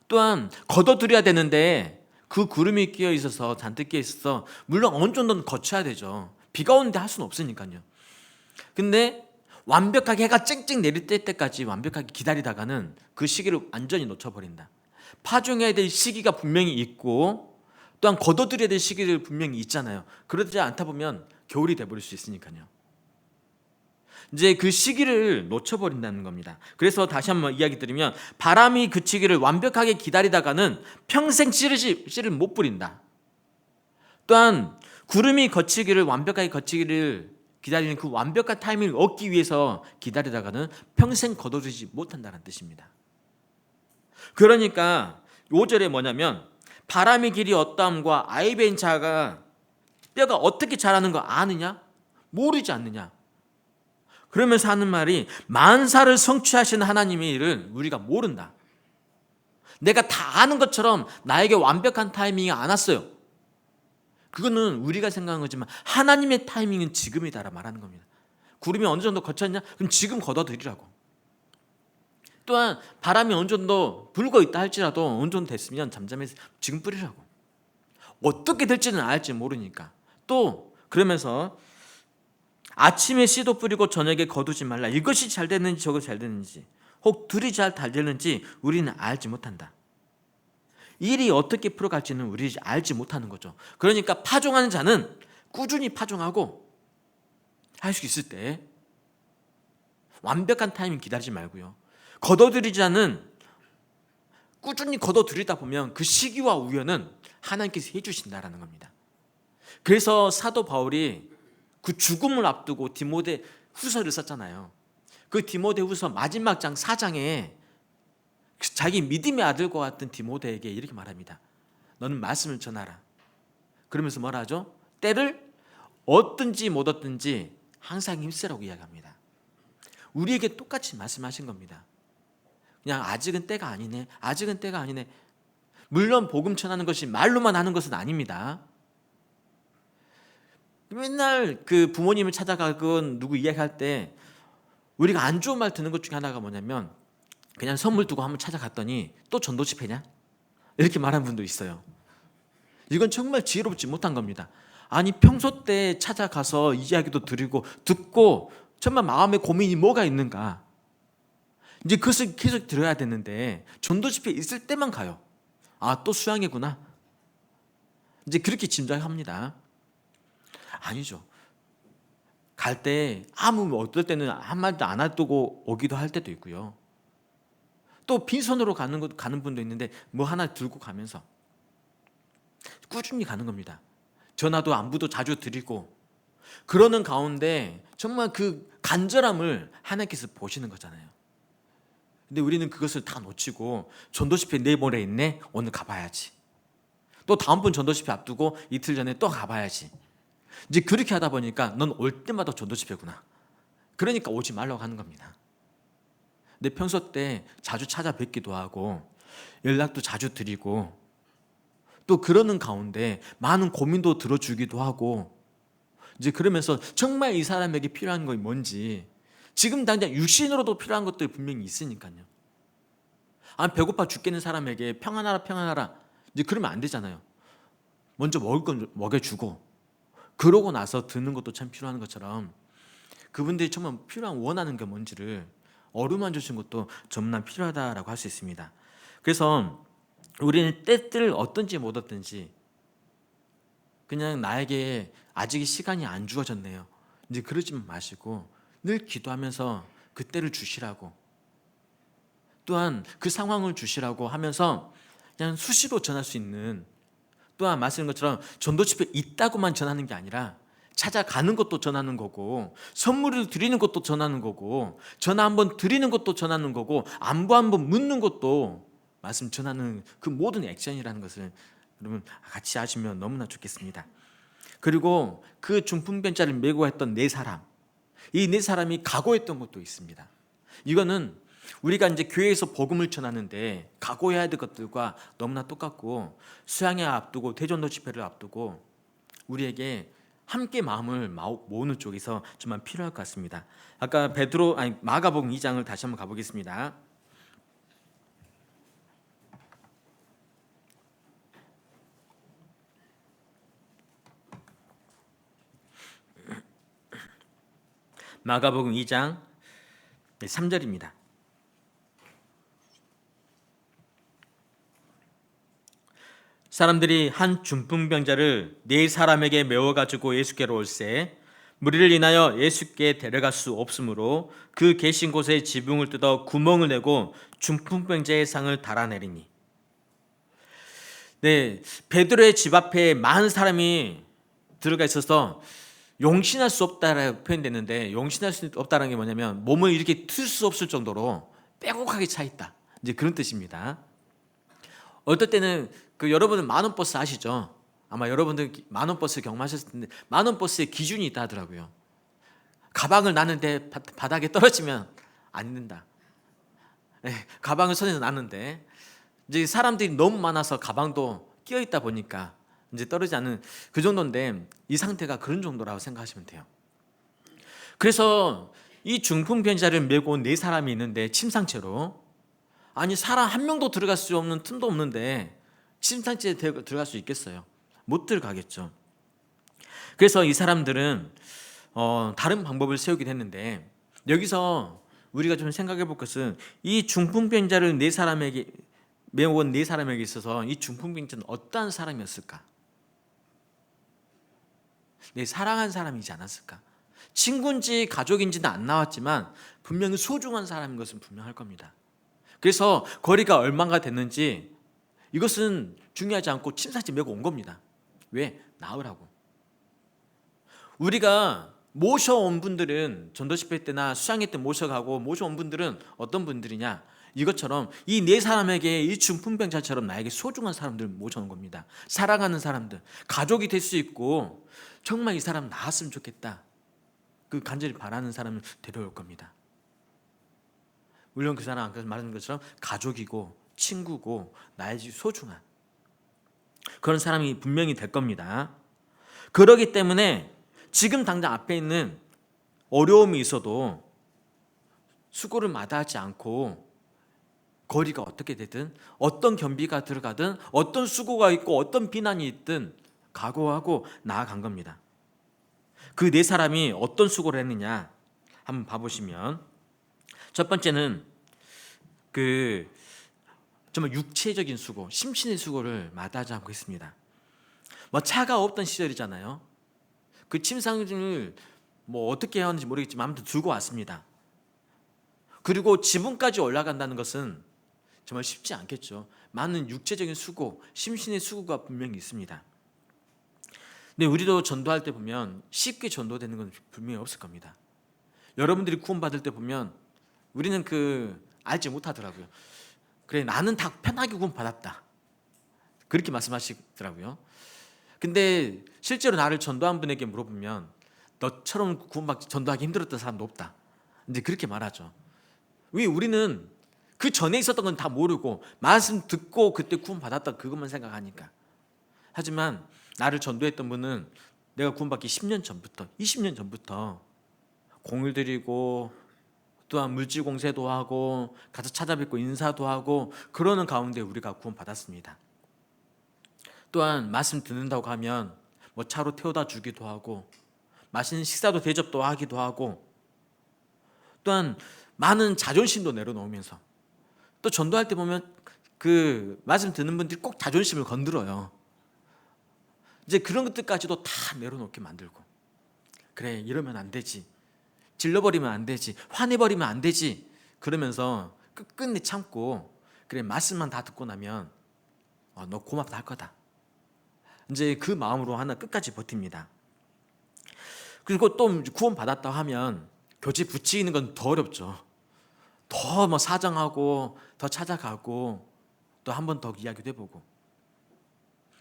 또한 걷어들여야 되는데 그 구름이 끼어 있어서, 잔뜩 끼어 있어서 물론 어느 정도는 거쳐야 되죠. 비가 오는데 할 수는 없으니까요. 근데 완벽하게 해가 쨍쨍 내릴 때까지 완벽하게 기다리다가는 그 시기를 완전히 놓쳐버린다. 파종해야 될 시기가 분명히 있고, 또한 걷어들여야 될 시기를 분명히 있잖아요. 그러지 않다 보면 겨울이 돼버릴 수 있으니까요. 이제 그 시기를 놓쳐버린다는 겁니다. 그래서 다시 한번 이야기 드리면, 바람이 그치기를 완벽하게 기다리다가는 평생 씨를 못 뿌린다. 또한 구름이 거치기를, 완벽하게 거치기를 기다리는 그 완벽한 타이밍을 얻기 위해서 기다리다가는 평생 거둬들이지 못한다는 뜻입니다. 그러니까 5절에 뭐냐면, 바람의 길이 어떠함과 아이벤 자가 뼈가 어떻게 자라는 거 아느냐? 모르지 않느냐? 그러면서 하는 말이, 만사를 성취하시는 하나님의 일을 우리가 모른다. 내가 다 아는 것처럼 나에게 완벽한 타이밍이 안 왔어요. 그거는 우리가 생각한 거지만 하나님의 타이밍은 지금이다라 말하는 겁니다. 구름이 어느 정도 거쳤냐? 그럼 지금 걷어들이라고. 또한 바람이 어느 정도 불고 있다 할지라도 어느 정도 됐으면 잠잠해서 지금 뿌리라고. 어떻게 될지는 알지 모르니까. 또 그러면서 아침에 씨도 뿌리고 저녁에 거두지 말라. 이것이 잘 됐는지 저것이 잘 됐는지, 혹 둘이 잘 됐는지 우리는 알지 못한다. 일이 어떻게 풀어갈지는 우리 알지 못하는 거죠. 그러니까 파종하는 자는 꾸준히 파종하고, 할 수 있을 때 완벽한 타이밍 기다리지 말고요. 거둬들이지 않은, 꾸준히 거둬들이다 보면 그 시기와 우연은 하나님께서 해주신다라는 겁니다. 그래서 사도 바울이 그 죽음을 앞두고 디모데 후서를 썼잖아요. 그 디모데 후서 마지막 장 4장에 자기 믿음의 아들과 같은 디모데에게 이렇게 말합니다. 너는 말씀을 전하라. 그러면서 뭐라 하죠? 때를 얻든지 못 얻든지 항상 힘쓰라고 이야기합니다. 우리에게 똑같이 말씀하신 겁니다. 그냥 아직은 때가 아니네, 아직은 때가 아니네. 물론 복음 전하는 것이 말로만 하는 것은 아닙니다. 맨날 그 부모님을 찾아가건 누구 이야기할 때 우리가 안 좋은 말 듣는 것 중에 하나가 뭐냐면, 그냥 선물 두고 한번 찾아갔더니 또 전도 집회냐? 이렇게 말하는 분도 있어요. 이건 정말 지혜롭지 못한 겁니다. 아니, 평소 때 찾아가서 이야기도 드리고 듣고 정말 마음에 고민이 뭐가 있는가, 이제 그것을 계속 들어야 되는데 전도 집회 있을 때만 가요. 아, 또 수양회구나, 이제 그렇게 짐작합니다. 아니죠. 갈 때 어떨 때는 한마디도 안 놔두고 오기도 할 때도 있고요. 또 빈손으로 가는 분도 있는데 뭐 하나 들고 가면서 꾸준히 가는 겁니다. 전화도 안부도 자주 드리고, 그러는 가운데 정말 그 간절함을 하나님께서 보시는 거잖아요. 근데 우리는 그것을 다 놓치고, 전도 집회 내일 모레 있네, 오늘 가봐야지. 또 다음번 전도 집회 앞두고 이틀 전에 또 가봐야지. 이제 그렇게 하다 보니까 넌 올 때마다 전도 집회구나. 그러니까 오지 말라고 하는 겁니다. 근데 평소 때 자주 찾아뵙기도 하고 연락도 자주 드리고, 또 그러는 가운데 많은 고민도 들어주기도 하고, 이제 그러면서 정말 이 사람에게 필요한 건 뭔지, 지금 당장 육신으로도 필요한 것들이 분명히 있으니까요. 아, 배고파 죽겠는 사람에게 평안하라 평안하라, 이제 그러면 안 되잖아요. 먼저 먹을 건 먹여주고, 그러고 나서 듣는 것도 참 필요한 것처럼 그분들이 정말 필요한, 원하는 게 뭔지를 어루만져 주신 것도 정말 필요하다라고 할 수 있습니다. 그래서 우리는 때를 어떤지 못 얻든지, 그냥 나에게 아직 시간이 안 주어졌네요, 이제 그러지 마시고 늘 기도하면서 그 때를 주시라고, 또한 그 상황을 주시라고 하면서 그냥 수시로 전할 수 있는, 또한 말씀인 것처럼 전도 집회 있다고만 전하는 게 아니라 찾아가는 것도 전하는 거고, 선물을 드리는 것도 전하는 거고, 전화 한번 드리는 것도 전하는 거고, 안부 한번 묻는 것도 말씀 전하는 그 모든 액션이라는 것을 여러분 같이 아시면 너무나 좋겠습니다. 그리고 그 중풍병자를 메고 했던 네 사람, 이 네 사람이 각오했던 것도 있습니다. 이거는 우리가 이제 교회에서 복음을 전하는데 각오해야 될 것들과 너무나 똑같고, 수양회 앞두고 대전도 집회를 앞두고 우리에게 함께 마음을 모으는 쪽에서 정말 필요할 것 같습니다. 아까 마가복음 2장을 다시 한번 가보겠습니다. 마가복음 2장 3절입니다. 사람들이 한 중풍병자를 네 사람에게 메워 가지고 예수께로 올세 무리를 인하여 예수께 데려갈 수 없으므로 그 계신 곳에 지붕을 뜯어 구멍을 내고 중풍병자의 상을 달아내리니. 네, 베드로의 집 앞에 많은 사람이 들어가 있어서 용신할 수 없다라고 표현됐는데, 용신할 수 없다는 게 뭐냐면 몸을 이렇게 틀 수 없을 정도로 빼곡하게 차 있다, 이제 그런 뜻입니다. 어떨 때는 여러분은 만원버스 아시죠? 아마 여러분들 만원버스 경험하셨을 텐데, 만원버스의 기준이 있다 하더라고요. 가방을 놨는데 바닥에 떨어지면 안 있는다. 네, 가방을 손에서 놨는데 이제 사람들이 너무 많아서 가방도 끼어 있다 보니까 이제 떨어지지 않는 그 정도인데, 이 상태가 그런 정도라고 생각하시면 돼요. 그래서 이 중풍병자를 메고 네 사람이 있는데 침상채로, 아니 사람 한 명도 들어갈 수 없는 틈도 없는데 침상채에 들어갈 수 있겠어요? 못 들어가겠죠. 그래서 이 사람들은 다른 방법을 세우긴 했는데, 여기서 우리가 좀 생각해 볼 것은 이 중풍병자를 네 사람에게 메워온 네 사람에게 있어서 이 중풍병자는 어떠한 사람이었을까? 내 사랑한 사람이지 않았을까? 친구인지 가족인지는 안 나왔지만 분명히 소중한 사람인 것은 분명할 겁니다. 그래서 거리가 얼마가 됐는지 이것은 중요하지 않고 침상째 메고 온 겁니다. 왜? 나으라고. 우리가 모셔온 분들은 전도 집회 때나 수양회 때 모셔온 분들은 어떤 분들이냐? 이것처럼 이 네 사람에게, 이 중풍병자처럼 나에게 소중한 사람들 모셔온 겁니다. 사랑하는 사람들, 가족이 될 수 있고 정말 이 사람 나았으면 좋겠다, 그 간절히 바라는 사람을 데려올 겁니다. 물론 그 사람 아까 말한 것처럼 가족이고 친구고 나에게 소중한 그런 사람이 분명히 될 겁니다. 그러기 때문에 지금 당장 앞에 있는 어려움이 있어도 수고를 마다하지 않고, 거리가 어떻게 되든 어떤 겸비가 들어가든 어떤 수고가 있고 어떤 비난이 있든 각오하고 나아간 겁니다. 그 네 사람이 어떤 수고를 했느냐 한번 봐보시면, 첫 번째는 정말 육체적인 수고, 심신의 수고를 마다하지 않고 있습니다. 차가 없던 시절이잖아요. 그 침상을 어떻게 해야 하는지 모르겠지만 아무튼 들고 왔습니다. 그리고 지붕까지 올라간다는 것은 정말 쉽지 않겠죠. 많은 육체적인 수고, 심신의 수고가 분명히 있습니다. 근데 우리도 전도할 때 보면 쉽게 전도되는 건 분명히 없을 겁니다. 여러분들이 구원받을 때 보면 우리는 알지 못하더라고요. 그래, 나는 다 편하게 구원받았다, 그렇게 말씀하시더라고요. 근데 실제로 나를 전도한 분에게 물어보면 너처럼 전도하기 힘들었던 사람도 없다, 이제 그렇게 말하죠. 왜? 우리는 그 전에 있었던 건 다 모르고 말씀 듣고 그때 구원받았다, 그것만 생각하니까. 하지만 나를 전도했던 분은 내가 구원받기 10년 전부터, 20년 전부터 공을 들이고 또한 물질 공세도 하고 가서 찾아뵙고 인사도 하고 그러는 가운데 우리가 구원받았습니다. 또한 말씀 듣는다고 하면 차로 태워다 주기도 하고 맛있는 식사도 대접도 하기도 하고, 또한 많은 자존심도 내려놓으면서, 또 전도할 때 보면 말씀 듣는 분들이 꼭 자존심을 건드려요. 이제 그런 것들까지도 다 내려놓게 만들고, 그래 이러면 안 되지, 질러버리면 안 되지, 화내버리면 안 되지, 그러면서 끝끝내 참고 그래 말씀만 다 듣고 나면 너 고맙다 할 거다. 이제 그 마음으로 하나 끝까지 버팁니다. 그리고 또 구원 받았다 하면 교제 붙이는 건 더 어렵죠. 더 뭐 사정하고 더 찾아가고 또 한 번 더 이야기도 해보고.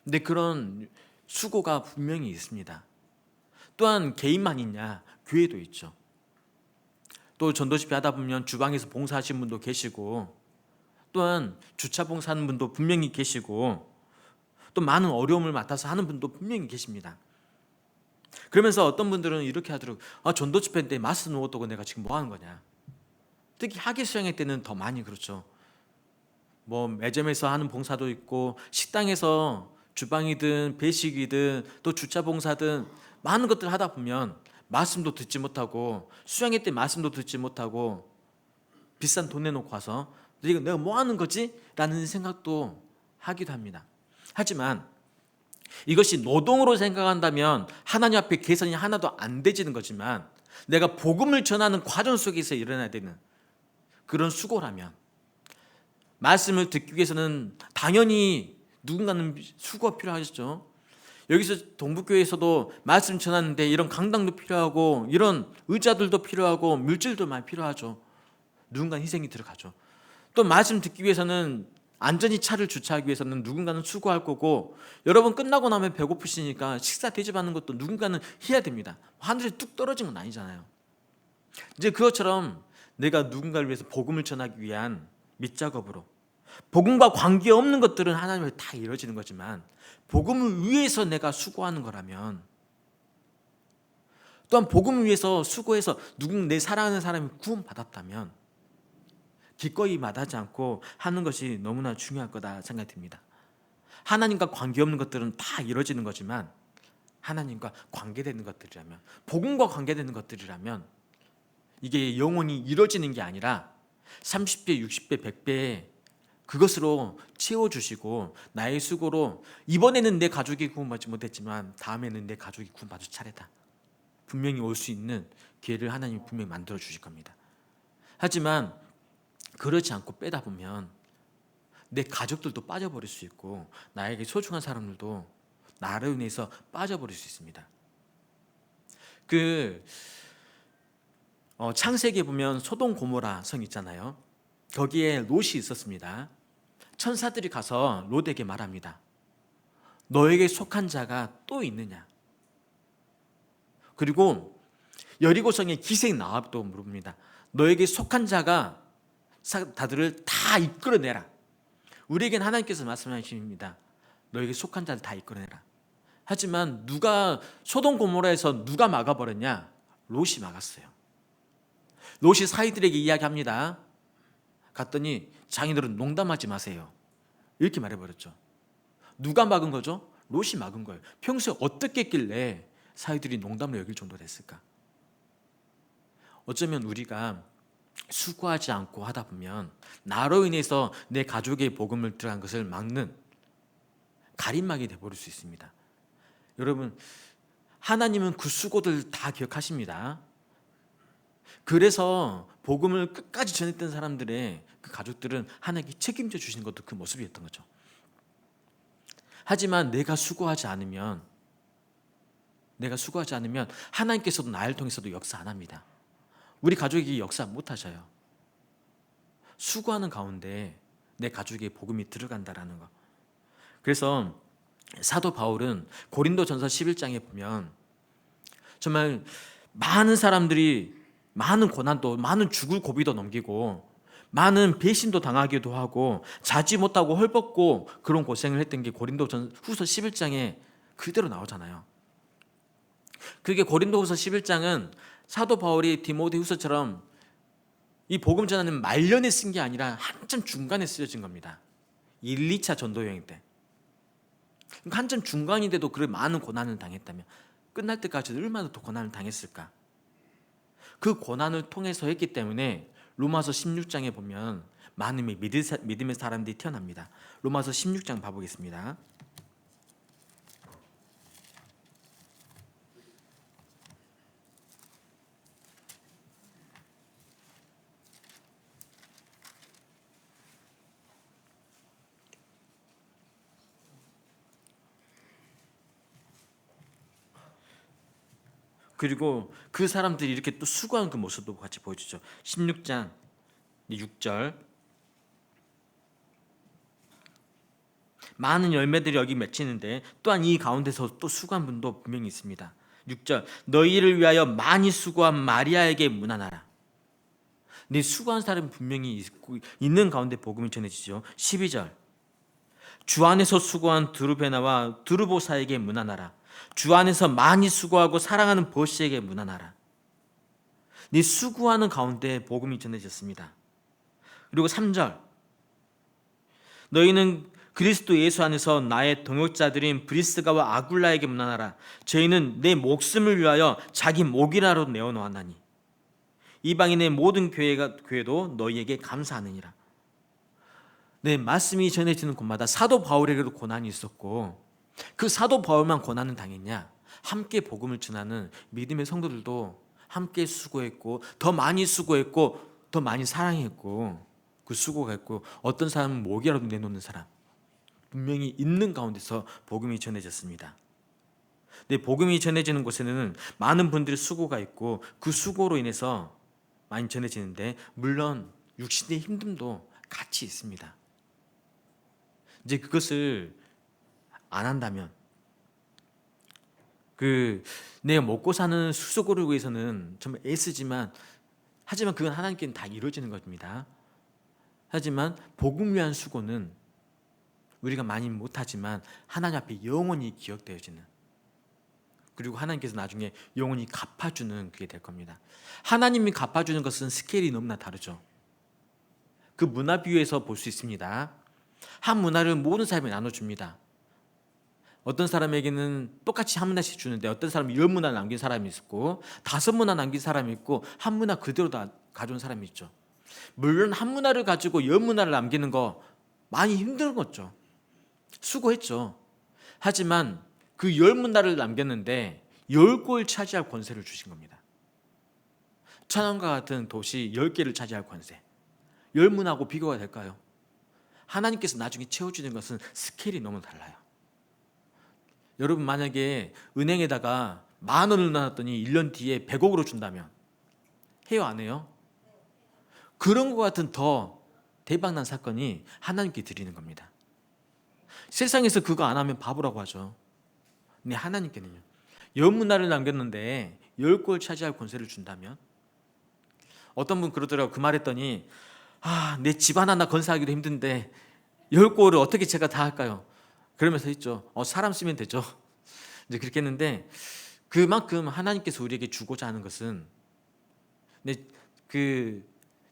근데 그런 수고가 분명히 있습니다. 또한 개인만 있냐? 교회도 있죠. 또 전도 집회 하다 보면 주방에서 봉사하시는 분도 계시고, 또한 주차 봉사하는 분도 분명히 계시고, 또 많은 어려움을 맡아서 하는 분도 분명히 계십니다. 그러면서 어떤 분들은 이렇게 하더라고요. 전도 집회 때 마스 놓았다고 내가 지금 뭐 하는 거냐. 특히 학예 수양회 때는 더 많이 그렇죠. 뭐 매점에서 하는 봉사도 있고, 식당에서 주방이든 배식이든 또 주차 봉사든 많은 것들 하다 보면 말씀도 듣지 못하고, 수양회 때 말씀도 듣지 못하고, 비싼 돈 내놓고 와서 내가 뭐 하는 거지? 라는 생각도 하기도 합니다. 하지만 이것이 노동으로 생각한다면 하나님 앞에 계산이 하나도 안 되지는 거지만, 내가 복음을 전하는 과정 속에서 일어나야 되는 그런 수고라면, 말씀을 듣기 위해서는 당연히 누군가는 수고가 필요하겠죠. 여기서 동북교회에서도 말씀 전하는데 이런 강당도 필요하고, 이런 의자들도 필요하고, 물질도 많이 필요하죠. 누군가는 희생이 들어가죠. 또 말씀 듣기 위해서는 안전히 차를 주차하기 위해서는 누군가는 수고할 거고, 여러분 끝나고 나면 배고프시니까 식사 대접하는 것도 누군가는 해야 됩니다. 하늘에 뚝 떨어진 건 아니잖아요. 이제 그것처럼 내가 누군가를 위해서 복음을 전하기 위한 밑작업으로, 복음과 관계없는 것들은 하나님을 다 이루어지는 거지만, 복음을 위해서 내가 수고하는 거라면, 또한 복음을 위해서 수고해서 내 사랑하는 사람이 구원받았다면 기꺼이 마다하지 않고 하는 것이 너무나 중요할 거다 생각이 듭니다. 하나님과 관계없는 것들은 다 이루어지는 거지만, 하나님과 관계되는 것들이라면, 복음과 관계되는 것들이라면 이게 영원히 이루어지는 게 아니라 30배, 60배, 100배 그것으로 채워주시고, 나의 수고로 이번에는 내 가족이 구원받지 못했지만 다음에는 내 가족이 구원받을 차례다, 분명히 올 수 있는 기회를 하나님이 분명히 만들어 주실 겁니다. 하지만 그렇지 않고 빼다 보면 내 가족들도 빠져버릴 수 있고, 나에게 소중한 사람들도 나로 인해서 빠져버릴 수 있습니다. 창세기에 보면 소돔 고모라 성 있잖아요. 거기에 롯이 있었습니다. 천사들이 가서 롯에게 말합니다. 너에게 속한 자가 또 있느냐? 그리고 여리고성의 기생 나합도 물어봅니다. 너에게 속한 자가 다들을 다 이끌어내라. 우리에겐 하나님께서 말씀하십니다. 너에게 속한 자를 다 이끌어내라. 하지만 소돔 고모라에서 누가 막아버렸냐? 롯이 막았어요. 롯이 사이들에게 이야기합니다. 갔더니 장인들은 농담하지 마세요, 이렇게 말해버렸죠. 누가 막은 거죠? 롯이 막은 거예요. 평소에 어떻게 했길래 사이들이 농담을 여길 정도로 했을까? 어쩌면 우리가 수고하지 않고 하다 보면 나로 인해서 내 가족의 복음을 들어간 것을 막는 가림막이 되어버릴 수 있습니다. 여러분, 하나님은 그 수고들 다 기억하십니다. 그래서 복음을 끝까지 전했던 사람들의 그 가족들은 하나님께 책임져 주시는 것도 그 모습이었던 거죠. 하지만 내가 수고하지 않으면 하나님께서도 나를 통해서도 역사 안 합니다. 우리 가족이 역사 못 하셔요. 수고하는 가운데 내 가족의 복음이 들어간다라는 거. 그래서 사도 바울은 고린도전서 11장에 보면 정말 많은 사람들이 많은 고난도, 많은 죽을 고비도 넘기고, 많은 배신도 당하기도 하고, 자지 못하고 헐벗고 그런 고생을 했던 게 고린도후서 11장에 그대로 나오잖아요. 그게 고린도후서 11장은 사도 바울이 디모데후서처럼 이 복음 전하는 말년에 쓴 게 아니라 한참 중간에 쓰여진 겁니다. 1, 2차 전도 여행 때. 한참 중간인데도 그렇게 많은 고난을 당했다면 끝날 때까지 얼마나 더 고난을 당했을까? 그 고난을 통해서 했기 때문에 로마서 16장에 보면 많은 믿음의 사람들이 태어납니다. 로마서 16장 봐보겠습니다. 그리고 그 사람들이 이렇게 또 수고하는 그 모습도 같이 보여주죠. 16장 6절. 많은 열매들이 여기 맺히는데 또한 이 가운데서 또 수고한 분도 분명히 있습니다. 6절. 너희를 위하여 많이 수고한 마리아에게 문안하라. 네, 수고한 사람이 분명히 있는 가운데 복음이 전해지죠. 12절. 주 안에서 수고한 드루베나와 드루보사에게 문안하라. 주 안에서 많이 수고하고 사랑하는 버시에게 문안하라. 네, 수고하는 가운데 복음이 전해졌습니다. 그리고 3절. 너희는 그리스도 예수 안에서 나의 동역자들인 브리스가와 아굴라에게 문안하라. 저희는 내 목숨을 위하여 자기 목이라도 내어놓았나니 이방인의 모든 교회도 너희에게 감사하느니라. 네, 말씀이 전해지는 곳마다 사도 바울에게도 고난이 있었고 그 사도 바울만 고난을 당했냐? 함께 복음을 전하는 믿음의 성도들도 함께 수고했고 더 많이 수고했고 더 많이 사랑했고 그 수고가 있고 어떤 사람은 목이라도 내놓는 사람 분명히 있는 가운데서 복음이 전해졌습니다. 네, 복음이 전해지는 곳에는 많은 분들의 수고가 있고 그 수고로 인해서 많이 전해지는데 물론 육신의 힘듦도 같이 있습니다. 이제 그것을 안 한다면 내가 먹고 사는 수고를 위해서는 정말 애쓰지만 하지만 그건 하나님께는 다 이루어지는 겁니다. 하지만 복음 위한 수고는 우리가 많이 못하지만 하나님 앞에 영원히 기억되어지는 그리고 하나님께서 나중에 영원히 갚아주는 그게 될 겁니다. 하나님이 갚아주는 것은 스케일이 너무나 다르죠. 그 문화 비유에서 볼 수 있습니다. 한 문화를 모든 사람이 나눠줍니다. 어떤 사람에게는 똑같이 한 문화씩 주는데 어떤 사람은 10문화 남긴 사람이 있고 5문화 남긴 사람이 있고 한 문화 그대로 다 가져온 사람이 있죠. 물론 한 문화를 가지고 10문화를 남기는 거 많이 힘든 거죠. 수고했죠. 하지만 그 10문화를 남겼는데 10곳을 차지할 권세를 주신 겁니다. 천안과 같은 도시 10개를 차지할 권세. 10문화하고 비교가 될까요? 하나님께서 나중에 채워주는 것은 스케일이 너무 달라요. 여러분 만약에 은행에다가 10,000원을 넣었더니 1년 뒤에 100억으로 준다면 해요 안 해요? 그런 것 같은 더 대박난 사건이 하나님께 드리는 겁니다. 세상에서 그거 안 하면 바보라고 하죠. 근데 하나님께는요. 10문화를 남겼는데 10골 차지할 권세를 준다면 어떤 분 그러더라고요. 그 말했더니 내 집 하나 건설하기도 힘든데 10골을 어떻게 제가 다 할까요? 그러면서 했죠. 사람 쓰면 되죠. 이제 그렇게 했는데 그만큼 하나님께서 우리에게 주고자 하는 것은 그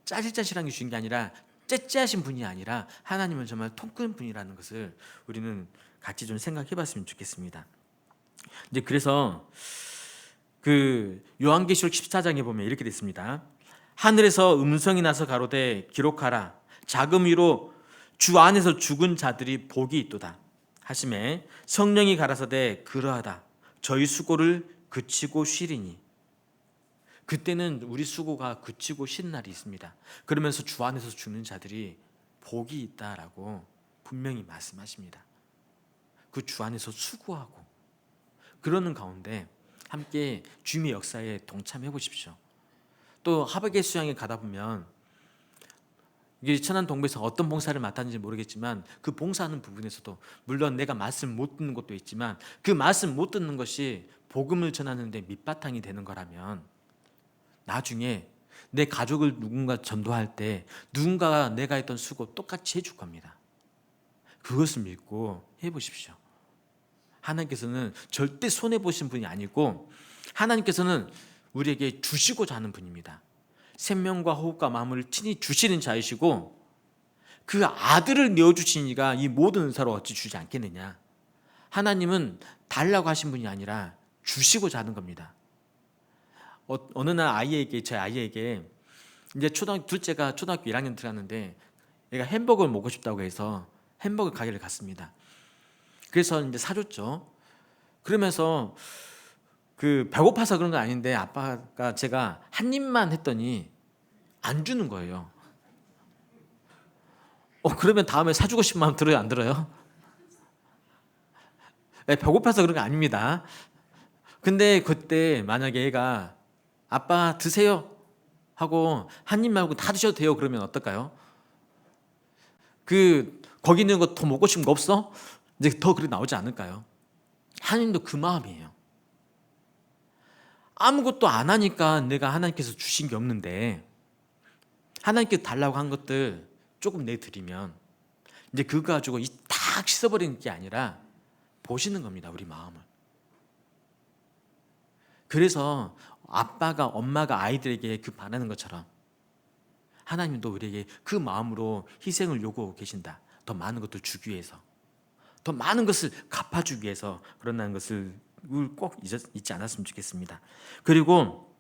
짜질짜질한 게 주신 게 아니라 째째하신 분이 아니라 하나님은 정말 통 큰 분이라는 것을 우리는 같이 좀 생각해 봤으면 좋겠습니다. 이제 그래서 그 요한계시록 14장에 보면 이렇게 돼 있습니다. 하늘에서 음성이 나서 가로되 기록하라. 자금 위로 주 안에서 죽은 자들이 복이 있도다 하심에 성령이 가라사대 그러하다. 저희 수고를 그치고 쉬리니. 그때는 우리 수고가 그치고 쉬는 날이 있습니다. 그러면서 주 안에서 죽는 자들이 복이 있다라고 분명히 말씀하십니다. 그 주 안에서 수고하고 그러는 가운데 함께 주님의 역사에 동참해 보십시오. 또 하박의 수양에 가다 보면 이게 천안 동부에서 어떤 봉사를 맡았는지 모르겠지만 그 봉사하는 부분에서도 물론 내가 말씀 못 듣는 것도 있지만 그 말씀 못 듣는 것이 복음을 전하는데 밑바탕이 되는 거라면 나중에 내 가족을 누군가 전도할 때 누군가가 내가 했던 수고 똑같이 해줄 겁니다. 그것을 믿고 해보십시오. 하나님께서는 절대 손해보신 분이 아니고 하나님께서는 우리에게 주시고자 하는 분입니다. 생명과 호흡과 마음을 친히 주시는 자이시고 그 아들을 내어주시니까 이 모든 은사를 어찌 주지 않겠느냐. 하나님은 달라고 하신 분이 아니라 주시고자 하는 겁니다. 어느 날 제 아이에게 이제 둘째가 초등학교 1학년 들어갔는데 얘가 햄버거를 먹고 싶다고 해서 햄버거 가게를 갔습니다. 그래서 이제 사줬죠. 그러면서 그 배고파서 그런 건 아닌데 아빠가 제가 한 입만 했더니 안 주는 거예요. 그러면 다음에 사주고 싶은 마음 들어요, 안 들어요? 배고파서 그런 거 아닙니다. 근데 그때 만약에 얘가 아빠 드세요 하고 한 입 말고 다 드셔도 돼요 그러면 어떨까요? 거기 있는 거 더 먹고 싶은 거 없어? 이제 더 그렇게 나오지 않을까요? 하나님도 그 마음이에요. 아무것도 안 하니까 내가 하나님께서 주신 게 없는데 하나님께서 달라고 한 것들 조금 내드리면 이제 그거 가지고 딱 씻어버리는 게 아니라 보시는 겁니다. 우리 마음을. 그래서 아빠가 엄마가 아이들에게 그 바라는 것처럼 하나님도 우리에게 그 마음으로 희생을 요구하고 계신다. 더 많은 것들 주기 위해서, 더 많은 것을 갚아주기 위해서 그런다는 것을 꼭 잊지 않았으면 좋겠습니다. 그리고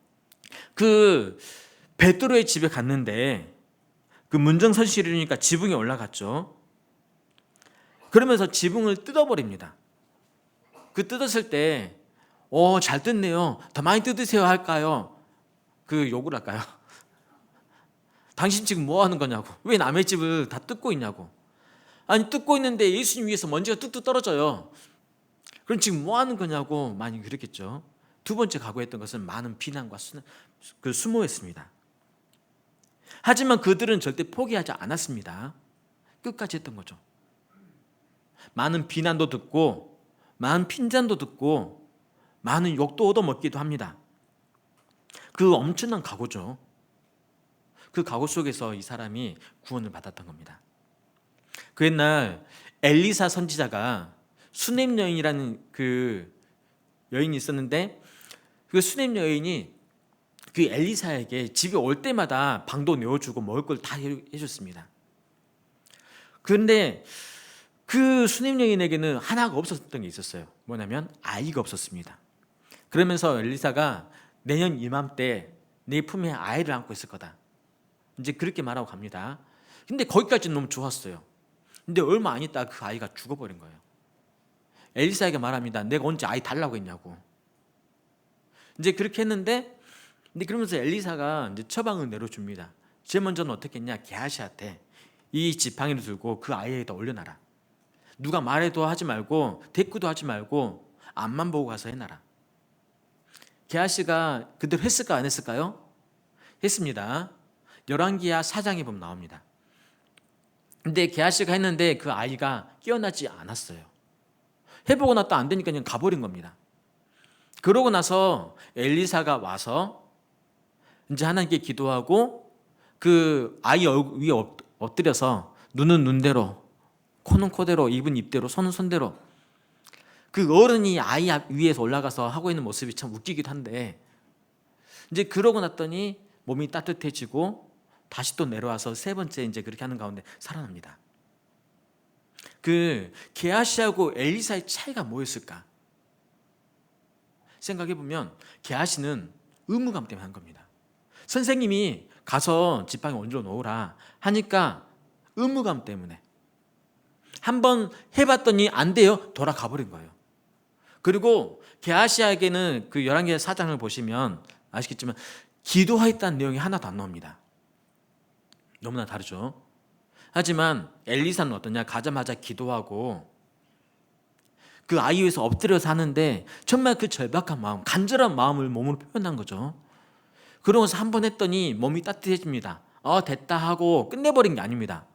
그 베드로의 집에 갔는데 그 문정선실이니까 지붕에 올라갔죠. 그러면서 지붕을 뜯어버립니다. 그 뜯었을 때 잘 뜯네요. 더 많이 뜯으세요 할까요? 그 욕을 할까요? 당신 지금 뭐 하는 거냐고. 왜 남의 집을 다 뜯고 있냐고. 아니 뜯고 있는데 예수님 위에서 먼지가 뚝뚝 떨어져요. 그럼 지금 뭐 하는 거냐고 많이 그랬겠죠. 두 번째 각오했던 것은 많은 비난과 수모했습니다. 하지만 그들은 절대 포기하지 않았습니다. 끝까지 했던 거죠. 많은 비난도 듣고 많은 핀잔도 듣고 많은 욕도 얻어먹기도 합니다. 그 엄청난 각오죠. 그 각오 속에서 이 사람이 구원을 받았던 겁니다. 그 옛날 엘리사 선지자가 수넴 여인이라는 그 여인이 있었는데 그 수넴 여인이 그 엘리사에게 집에 올 때마다 방도 내어주고 먹을 걸 다 해줬습니다. 그런데 그 수넴 여인에게는 하나가 없었던 게 있었어요. 뭐냐면 아이가 없었습니다. 그러면서 엘리사가 내년 이맘때 내 품에 아이를 안고 있을 거다. 이제 그렇게 말하고 갑니다. 근데 거기까지는 너무 좋았어요. 근데 얼마 안 있다가 그 아이가 죽어버린 거예요. 엘리사에게 말합니다. 내가 언제 아이 달라고 했냐고. 이제 그렇게 했는데, 근데 그러면서 엘리사가 이제 처방을 내려줍니다. 제일 먼저는 어떻게 했냐? 게하시한테 이 지팡이를 들고 그 아이에다 올려놔라. 누가 말해도 하지 말고 대꾸도 하지 말고 앞만 보고 가서 해놔라. 게하시가 그대로 했을까 안 했을까요? 했습니다. 열왕기하 4장에 보면 나옵니다. 근데 게하시가 했는데 그 아이가 깨어나지 않았어요. 해보고 나또 안 되니까 그냥 가버린 겁니다. 그러고 나서 엘리사가 와서 이제 하나님께 기도하고 그 아이 얼굴 위에 엎드려서 눈은 눈대로, 코는 코대로, 입은 입대로, 손은 손대로 그 어른이 아이 위에서 올라가서 하고 있는 모습이 참 웃기기도 한데 이제 그러고 났더니 몸이 따뜻해지고 다시 또 내려와서 세 번째 이제 그렇게 하는 가운데 살아납니다. 그 게하시하고 엘리사의 차이가 뭐였을까? 생각해 보면 게하시는 의무감 때문에 한 겁니다. 선생님이 가서 지팡이 얹어 놓으라 하니까 의무감 때문에 한번 해봤더니 안 돼요. 돌아가 버린 거예요. 그리고 게하시에게는 그 열왕기하 4장을 보시면 아시겠지만 기도하였다는 내용이 하나도 안 나옵니다. 너무나 다르죠. 하지만 엘리사는 어떠냐? 가자마자 기도하고 그 아이 위에서 엎드려서 하는데 정말 그 절박한 마음, 간절한 마음을 몸으로 표현한 거죠. 그러고서 한 번 했더니 몸이 따뜻해집니다. 됐다 하고 끝내버린 게 아닙니다.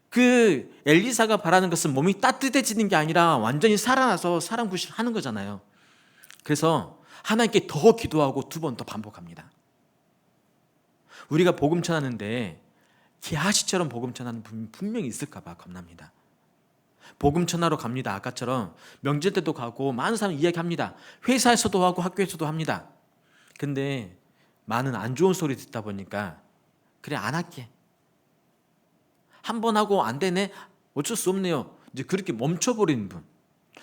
그 엘리사가 바라는 것은 몸이 따뜻해지는 게 아니라 완전히 살아나서 사람 구실을 하는 거잖아요. 그래서 하나님께 더 기도하고 두 번 더 반복합니다. 우리가 복음 전하는데 게하시처럼 복음 전하는 분 분명히 있을까 봐 겁납니다. 복음 전하러 갑니다. 아까처럼 명절 때도 가고 많은 사람 이야기합니다. 회사에서도 하고 학교에서도 합니다. 근데 많은 안 좋은 소리 듣다 보니까 그래 안 할게. 한 번 하고 안 되네? 어쩔 수 없네요. 이제 그렇게 멈춰버리는 분.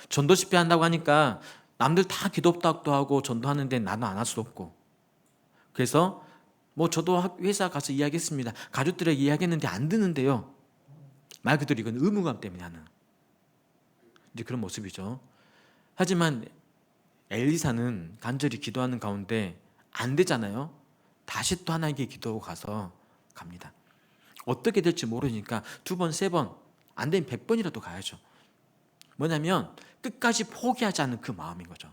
전도 집회 한다고 하니까 남들 다 기도도 하고 전도하는데 나는 안 할 수 없고. 그래서 저도 회사 가서 이야기했습니다. 가족들에게 이야기했는데 안 듣는데요. 말 그대로 이건 의무감 때문에 하는 이제 그런 모습이죠. 하지만 엘리사는 간절히 기도하는 가운데 안 되잖아요. 다시 또 하나님께 기도하고 가서 갑니다. 어떻게 될지 모르니까 두 번, 세 번, 안 되면 100번이라도 가야죠. 뭐냐면 끝까지 포기하지 않는 그 마음인 거죠.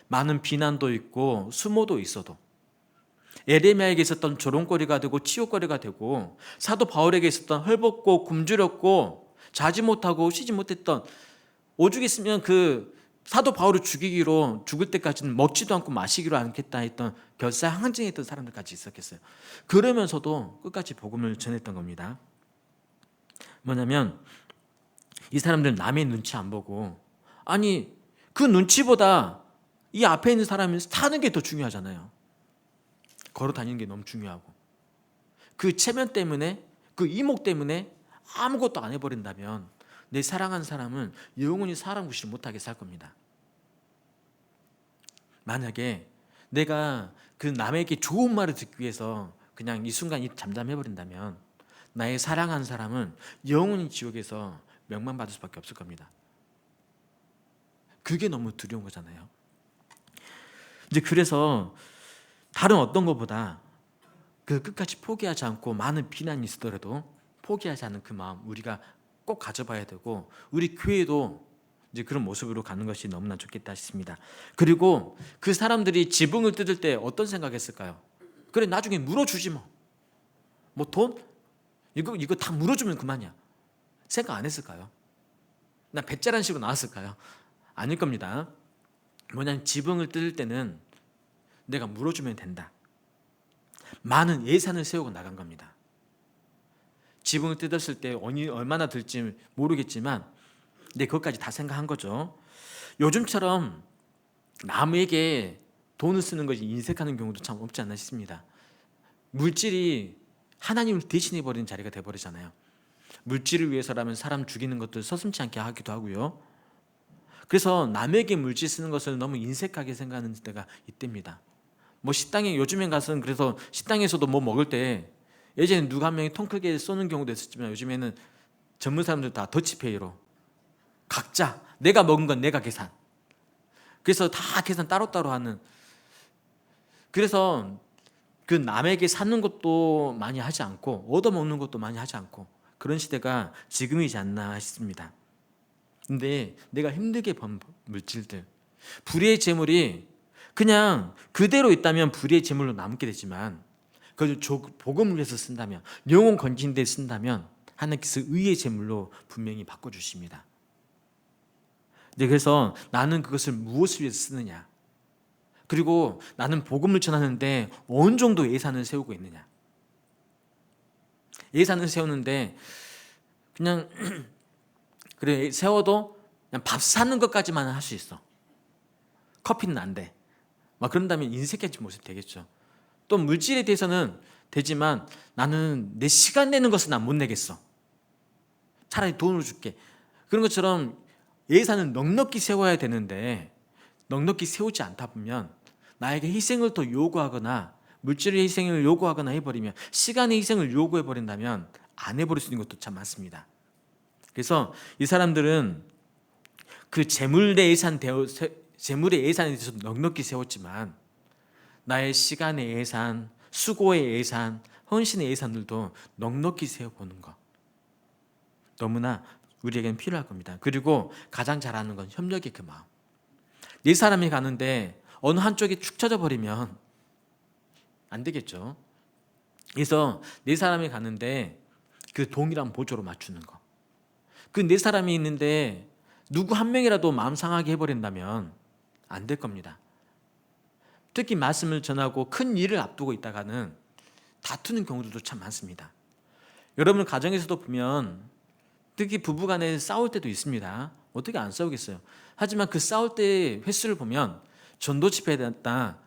많은 비난도 있고 수모도 있어도 에레미야에게 있었던 조롱거리가 되고 치욕거리가 되고 사도 바울에게 있었던 헐벗고 굶주렸고 자지 못하고 쉬지 못했던 오죽 있으면 그 사도 바울을 죽이기로 죽을 때까지는 먹지도 않고 마시기로 않겠다 했던 결사항쟁했던 사람들까지 있었겠어요. 그러면서도 끝까지 복음을 전했던 겁니다. 뭐냐면 이 사람들은 남의 눈치 안 보고, 아니 그 눈치보다 이 앞에 있는 사람이 사는 게 더 중요하잖아요. 걸어 다니는 게 너무 중요하고, 그 체면 때문에 그 이목 때문에 아무것도 안 해버린다면 내 사랑하는 사람은 영원히 사람 구실을 못하게 살 겁니다. 만약에 내가 그 남에게 좋은 말을 듣기 위해서 그냥 이 순간 이 잠잠해버린다면 나의 사랑하는 사람은 영원히 지옥에서 멸망받을 수밖에 없을 겁니다. 그게 너무 두려운 거잖아요. 이제 그래서 다른 어떤 것보다 그 끝까지 포기하지 않고 많은 비난이 있더라도 포기하지 않는 그 마음 우리가 꼭 가져봐야 되고, 우리 교회도 이제 그런 모습으로 가는 것이 너무나 좋겠다 싶습니다. 그리고 그 사람들이 지붕을 뜯을 때 어떤 생각했을까요? 그래 나중에 물어주지 뭐 돈? 이거 다 물어주면 그만이야. 생각 안 했을까요? 나 배짜란 식으로 나왔을까요? 아닐 겁니다. 뭐냐면 지붕을 뜯을 때는 내가 물어주면 된다. 많은 예산을 세우고 나간 겁니다. 지붕을 뜯었을 때 얼마나 들지 모르겠지만 그것까지 다 생각한 거죠. 요즘처럼 남에게 돈을 쓰는 것이 인색하는 경우도 참 없지 않나 싶습니다. 물질이 하나님을 대신해 버리는 자리가 돼버리잖아요. 물질을 위해서라면 사람 죽이는 것도 서슴지 않게 하기도 하고요. 그래서 남에게 물질 쓰는 것을 너무 인색하게 생각하는 때가 이때입니다. 뭐 식당에 요즘엔 가서는, 그래서 식당에서도 뭐 먹을 때 예전에 누가 한 명이 통 크게 쏘는 경우도 있었지만 요즘에는 젊은 사람들 다 더치페이로 각자 내가 먹은 건 내가 계산. 그래서 다 계산 따로따로 하는. 그래서 그 남에게 사는 것도 많이 하지 않고 얻어먹는 것도 많이 하지 않고 그런 시대가 지금이지 않나 싶습니다. 근데 내가 힘들게 번 물질들, 불의의 재물이 그냥 그대로 있다면 불의의 재물로 남게 되지만, 그걸 복음을 위해서 쓴다면, 영혼 건진 데 쓴다면 하나님께서 의의 재물로 분명히 바꿔주십니다. 그래서 나는 그것을 무엇을 위해서 쓰느냐, 그리고 나는 복음을 전하는데 어느 정도 예산을 세우고 있느냐. 예산을 세우는데 그냥 그래 세워도 그냥 밥 사는 것까지만 할 수 있어. 커피는 안 돼. 막 그런다면 인색해진 모습이 되겠죠. 또 물질에 대해서는 되지만 나는 내 시간 내는 것은 난 못 내겠어. 차라리 돈으로 줄게. 그런 것처럼 예산을 넉넉히 세워야 되는데 넉넉히 세우지 않다 보면 나에게 희생을 더 요구하거나 물질의 희생을 요구하거나 해버리면, 시간의 희생을 요구해버린다면 안 해버릴 수 있는 것도 참 많습니다. 그래서 이 사람들은 그 재물의 예산에 대해서 넉넉히 세웠지만 나의 시간의 예산, 수고의 예산, 헌신의 예산들도 넉넉히 세워보는 것, 너무나 우리에게는 필요할 겁니다. 그리고 가장 잘하는 건 협력의 그 마음. 네 사람이 가는데 어느 한쪽이 축 처져 버리면 안 되겠죠. 그래서 네 사람이 가는데 그 동일한 보조로 맞추는 거. 그 네 사람이 있는데 누구 한 명이라도 마음 상하게 해버린다면 안 될 겁니다. 특히 말씀을 전하고 큰 일을 앞두고 있다가는 다투는 경우들도 참 많습니다. 여러분 가정에서도 보면 특히 부부간에 싸울 때도 있습니다. 어떻게 안 싸우겠어요. 하지만 그 싸울 때 횟수를 보면 전도 집회에 됐다,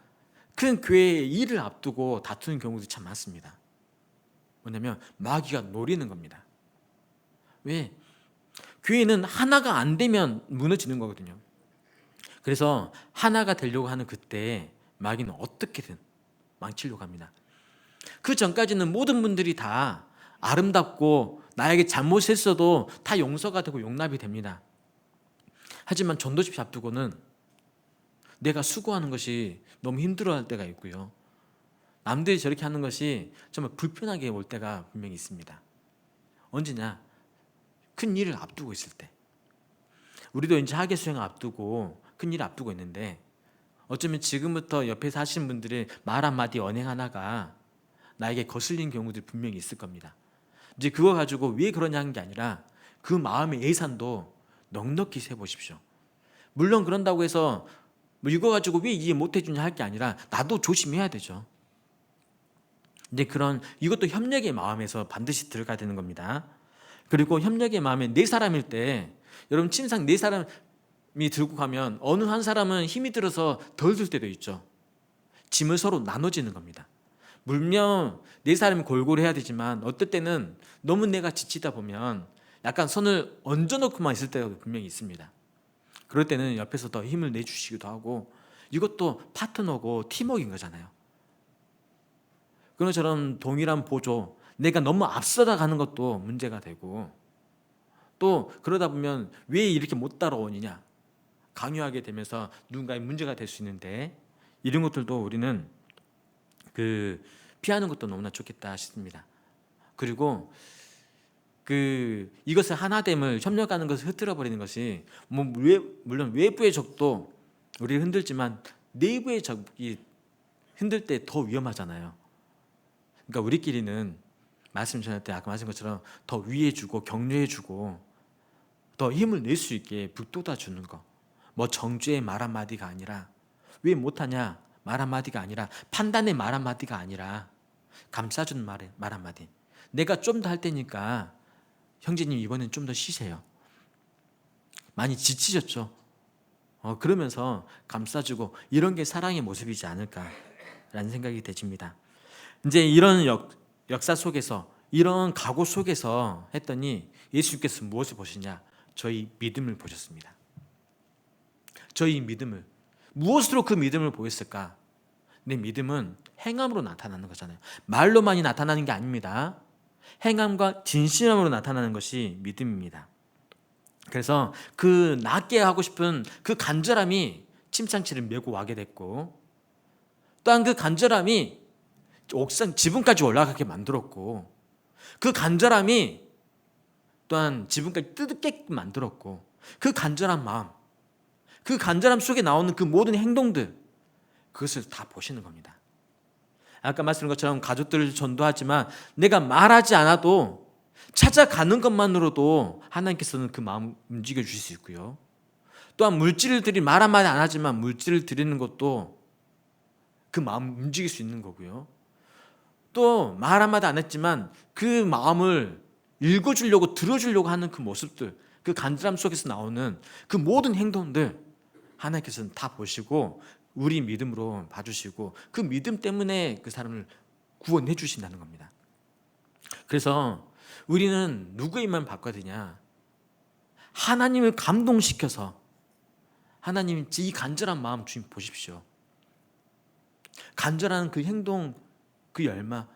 큰 교회의 일을 앞두고 다투는 경우도 참 많습니다. 뭐냐면 마귀가 노리는 겁니다. 왜? 교회는 하나가 안 되면 무너지는 거거든요. 그래서 하나가 되려고 하는 그때 마귀는 어떻게든 망치려고 합니다. 그 전까지는 모든 분들이 다 아름답고 나에게 잘못했어도 다 용서가 되고 용납이 됩니다. 하지만 전도집회 앞두고는 내가 수고하는 것이 너무 힘들어할 때가 있고요, 남들이 저렇게 하는 것이 정말 불편하게 올 때가 분명히 있습니다. 언제냐? 큰 일을 앞두고 있을 때. 우리도 이제 학예 수행을 앞두고 큰 일을 앞두고 있는데 어쩌면 지금부터 옆에 사시는 분들의 말 한마디 언행 하나가 나에게 거슬린 경우들이 분명히 있을 겁니다. 이제 그거 가지고 왜 그러냐 하는 게 아니라 그 마음의 예산도 넉넉히 세보십시오. 물론 그런다고 해서 뭐 이거 가지고 왜 이해 못 해주냐 할 게 아니라 나도 조심해야 되죠. 근데 그런 이것도 협력의 마음에서 반드시 들어가야 되는 겁니다. 그리고 협력의 마음에 네 사람일 때 여러분 침상 네 사람이 들고 가면 어느 한 사람은 힘이 들어서 덜 들 때도 있죠. 짐을 서로 나눠지는 겁니다. 물론 네 사람이 골고루 해야 되지만 어떨 때는 너무 내가 지치다 보면 약간 손을 얹어놓고만 있을 때가 분명히 있습니다. 그럴 때는 옆에서 더 힘을 내주시기도 하고 이것도 파트너고 팀워크인 거잖아요. 그런 것처럼 동일한 보조, 내가 너무 앞서다 가는 것도 문제가 되고 또 그러다 보면 왜 이렇게 못 따라오느냐 강요하게 되면서 누군가의 문제가 될 수 있는데 이런 것들도 우리는 피하는 것도 너무나 좋겠다 싶습니다. 그리고 이것을 하나됨을 협력하는 것을 흐트러 버리는 것이 물론 외부의 적도 우리를 흔들지만 내부의 적이 흔들 때 더 위험하잖아요. 그러니까 우리끼리는 말씀 전할 때 아까 말씀한 것처럼 더 위해주고 격려해주고 더 힘을 낼 수 있게 북돋아주는 거. 뭐 정죄의 말 한마디가 아니라 왜 못하냐 말 한마디가 아니라 판단의 말 한마디가 아니라 감싸주는 말 한마디. 내가 좀 더 할 테니까 형제님 이번엔 좀 더 쉬세요. 많이 지치셨죠? 그러면서 감싸주고 이런 게 사랑의 모습이지 않을까라는 생각이 되집니다. 이제 이런 역사 속에서 이런 각오 속에서 했더니 예수님께서 무엇을 보시냐? 저희 믿음을 보셨습니다. 저희 믿음을 무엇으로 그 믿음을 보였을까? 내 믿음은 행함으로 나타나는 거잖아요. 말로만이 나타나는 게 아닙니다. 행함과 진실함으로 나타나는 것이 믿음입니다. 그래서 그 낫게 하고 싶은 그 간절함이 침상치를 메고 와게 됐고 또한 그 간절함이 옥상 지붕까지 올라가게 만들었고 그 간절함이 또한 지붕까지 뜯게끔 만들었고 그 간절한 마음 그 간절함 속에 나오는 그 모든 행동들 그것을 다 보시는 겁니다. 아까 말씀드린 것처럼 가족들을 전도하지만 내가 말하지 않아도 찾아가는 것만으로도 하나님께서는 그 마음 움직여 주실 수 있고요. 또한 물질을 드리 말 한마디 안 하지만 물질을 드리는 것도 그 마음 움직일 수 있는 거고요. 또 말 한마디 안 했지만 그 마음을 읽어주려고 들어주려고 하는 그 모습들 그 간절함 속에서 나오는 그 모든 행동들 하나님께서는 다 보시고 우리 믿음으로 봐주시고 그 믿음 때문에 그 사람을 구원해 주신다는 겁니다. 그래서 우리는 누구에만 바꿔야 되냐? 하나님을 감동시켜서 하나님 이 간절한 마음 주님 보십시오. 간절한 그 행동 그 열마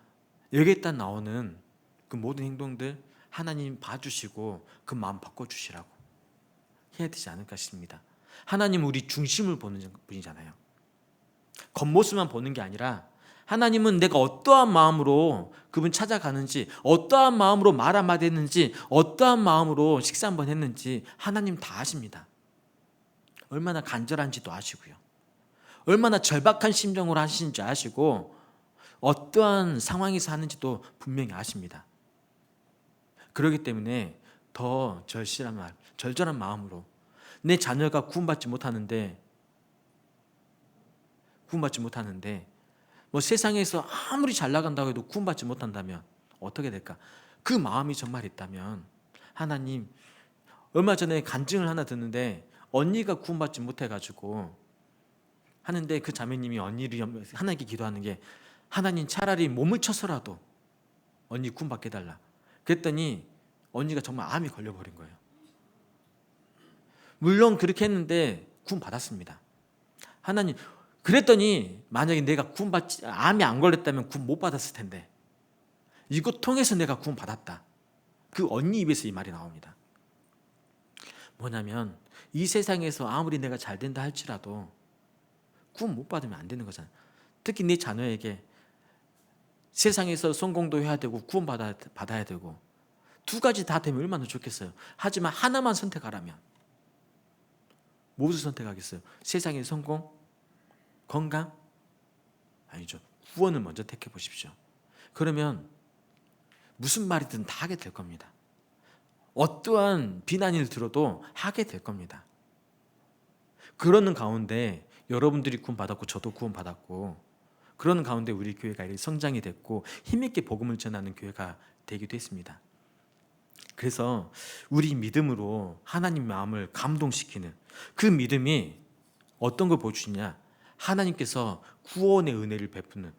여기에 딱 나오는 그 모든 행동들 하나님 봐주시고 그 마음 바꿔주시라고 해야 되지 않을까 싶습니다. 하나님은 우리 중심을 보는 분이잖아요. 겉모습만 보는 게 아니라 하나님은 내가 어떠한 마음으로 그분 찾아가는지 어떠한 마음으로 말 한마디 했는지 어떠한 마음으로 식사 한번 했는지 하나님 다 아십니다. 얼마나 간절한지도 아시고요. 얼마나 절박한 심정으로 하시는지 아시고 어떠한 상황에서 하는지도 분명히 아십니다. 그렇기 때문에 더 절절한 마음으로 내 자녀가 구원받지 못하는데 뭐 세상에서 아무리 잘 나간다고 해도 구원받지 못한다면 어떻게 될까? 그 마음이 정말 있다면 하나님 얼마 전에 간증을 하나 듣는데 언니가 구원받지 못해가지고 하는데 그 자매님이 언니를 하나님께 기도하는 게 하나님 차라리 몸을 쳐서라도 언니 구원받게 해달라. 그랬더니 언니가 정말 암이 걸려버린 거예요. 물론 그렇게 했는데 구원받았습니다. 하나님 그랬더니 만약에 내가 구원받지 암이 안 걸렸다면 구원 못 받았을 텐데 이거 통해서 내가 구원받았다. 그 언니 입에서 이 말이 나옵니다. 뭐냐면 이 세상에서 아무리 내가 잘 된다 할지라도 구원 못 받으면 안 되는 거잖아요. 특히 네 자녀에게 세상에서 성공도 해야 되고 구원 받아야 되고 두 가지 다 되면 얼마나 좋겠어요. 하지만 하나만 선택하라면 무엇을 선택하겠어요? 세상의 성공? 건강? 아니죠. 구원을 먼저 택해 보십시오. 그러면 무슨 말이든 다 하게 될 겁니다. 어떠한 비난을 들어도 하게 될 겁니다. 그러는 가운데 여러분들이 구원받았고 저도 구원받았고, 그러는 가운데 우리 교회가 이렇게 성장이 됐고 힘있게 복음을 전하는 교회가 되기도 했습니다. 그래서 우리 믿음으로 하나님 마음을 감동시키는 그 믿음이 어떤 걸 보여주냐, 하나님께서 구원의 은혜를 베푸는,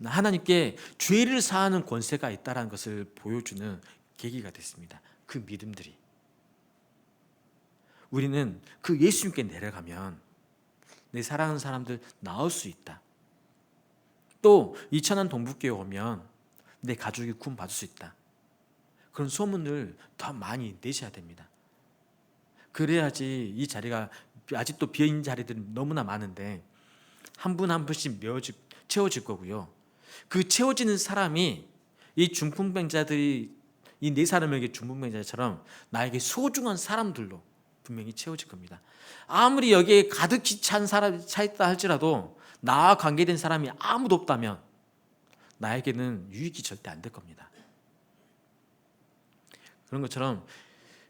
하나님께 죄를 사하는 권세가 있다는 것을 보여주는 계기가 됐습니다. 그 믿음들이. 우리는 그 예수님께 내려가면 내 사랑하는 사람들 나올 수 있다. 또 이천안 동북교회 오면 내 가족이 구원받을 수 있다. 그런 소문을 더 많이 내셔야 됩니다. 그래야지 이 자리가, 아직도 비어있는 자리들이 너무나 많은데 한 분 한 분씩 채워질 거고요. 그 채워지는 사람이 이 중풍병자들이 이 네 사람에게 중풍병자처럼 나에게 소중한 사람들로 분명히 채워질 겁니다. 아무리 여기에 가득히 찬 사람이 차 있다 할지라도 나와 관계된 사람이 아무도 없다면 나에게는 유익이 절대 안 될 겁니다. 그런 것처럼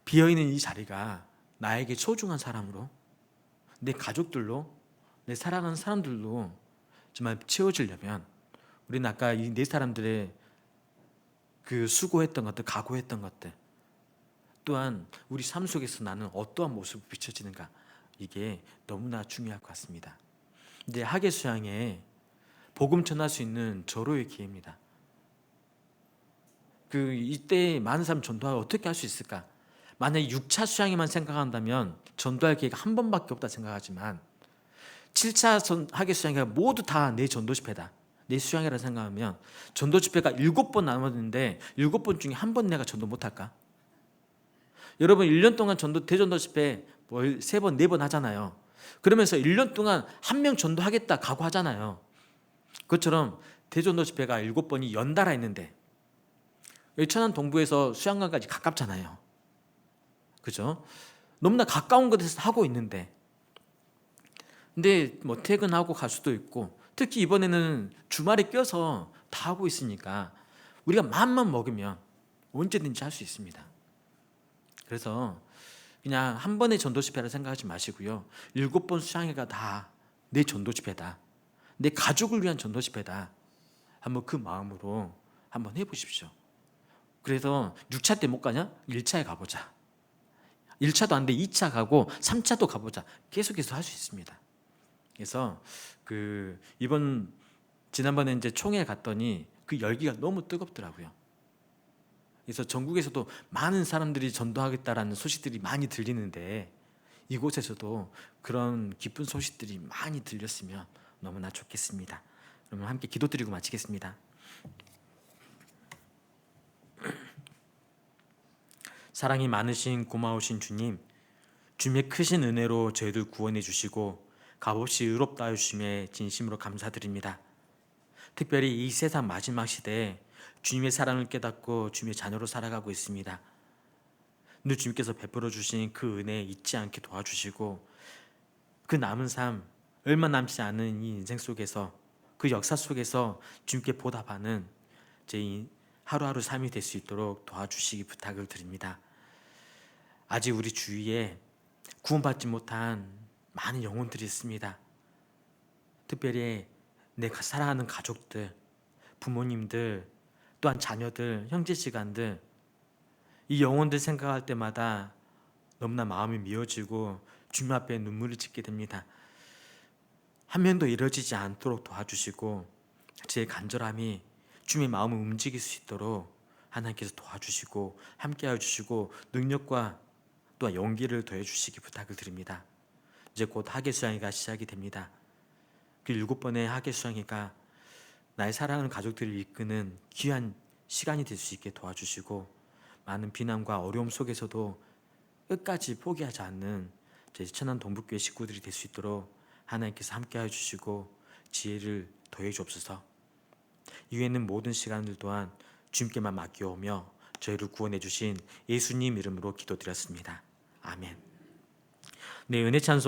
비어있는 이 자리가 나에게 소중한 사람으로, 내 가족들로, 내 사랑하는 사람들로 정말 채워지려면 우리는 아까 이 네 사람들의 그 수고했던 것들, 각오했던 것들, 또한 우리 삶 속에서 나는 어떠한 모습을 비춰지는가, 이게 너무나 중요할 것 같습니다. 이제 학예 수양에 복음 전할 수 있는 절호의 기회입니다. 이때 많은 사람 전도를 어떻게 할 수 있을까? 만약에 6차 수양에만 생각한다면 전도할 기회가 한 번밖에 없다 생각하지만 7차 학예 수양회가 모두 다 내 전도 집회다, 내 수양회라 생각하면 전도 집회가 7번 남았는데 7번 중에 한 번 내가 전도 못할까? 여러분 1년 동안 대전도 집회 3번, 4번 하잖아요. 그러면서 1년 동안 한 명 전도하겠다 각오하잖아요. 그것처럼 대전도 집회가 7번이 연달아 있는데 천안 동부에서 수양관까지 가깝잖아요. 그죠? 너무나 가까운 곳에서 하고 있는데, 근데 뭐 퇴근하고 갈 수도 있고, 특히 이번에는 주말에 껴서 다 하고 있으니까 우리가 마음만 먹으면 언제든지 할 수 있습니다. 그래서 그냥 한 번의 전도 집회라 생각하지 마시고요. 7번 수양회가 다 내 전도 집회다, 내 가족을 위한 전도 집회다, 한번 그 마음으로 한번 해보십시오. 그래서 6차 때 못 가냐? 1차에 가보자. 1차도 안 돼 2차 가고 3차도 가보자. 계속해서 할 수 있습니다. 그래서 지난번에 이제 총회 갔더니 그 열기가 너무 뜨겁더라고요. 그래서 전국에서도 많은 사람들이 전도하겠다라는 소식들이 많이 들리는데 이곳에서도 그런 기쁜 소식들이 많이 들렸으면 너무나 좋겠습니다. 그러면 함께 기도드리고 마치겠습니다. 사랑이 많으신 고마우신 주님, 주님의 크신 은혜로 저희들 구원해 주시고 값없이 의롭다 하심에 진심으로 감사드립니다. 특별히 이 세상 마지막 시대에 주님의 사랑을 깨닫고 주님의 자녀로 살아가고 있습니다. 늘 주님께서 베풀어 주신 그 은혜 잊지 않게 도와주시고 그 남은 삶, 얼마 남지 않은 이 인생 속에서, 그 역사 속에서 주님께 보답하는 제 하루하루 삶이 될 수 있도록 도와주시기 부탁을 드립니다. 아직 우리 주위에 구원받지 못한 많은 영혼들이 있습니다. 특별히 내가 사랑하는 가족들, 부모님들, 또한 자녀들, 형제지간들, 이 영혼들 생각할 때마다 너무나 마음이 미어지고 주님 앞에 눈물을 짓게 됩니다. 한 명도 이뤄지지 않도록 도와주시고 제 간절함이 주님의 마음을 움직일 수 있도록 하나님께서 도와주시고 함께하여 주시고 능력과 또한 용기를 더해 주시기 부탁을 드립니다. 이제 곧 학예 수양회가 시작이 됩니다. 그 7번의 학예 수양회가 나의 사랑하는 가족들을 이끄는 귀한 시간이 될 수 있게 도와주시고 많은 비난과 어려움 속에서도 끝까지 포기하지 않는 저희 천안 동북교회 식구들이 될 수 있도록 하나님께서 함께하여 주시고 지혜를 더해 주옵소서. 이후에 있는 모든 시간들 또한 주님께만 맡겨오며 저희를 구원해 주신 예수님 이름으로 기도드렸습니다. 아멘. 네, 은혜 찬송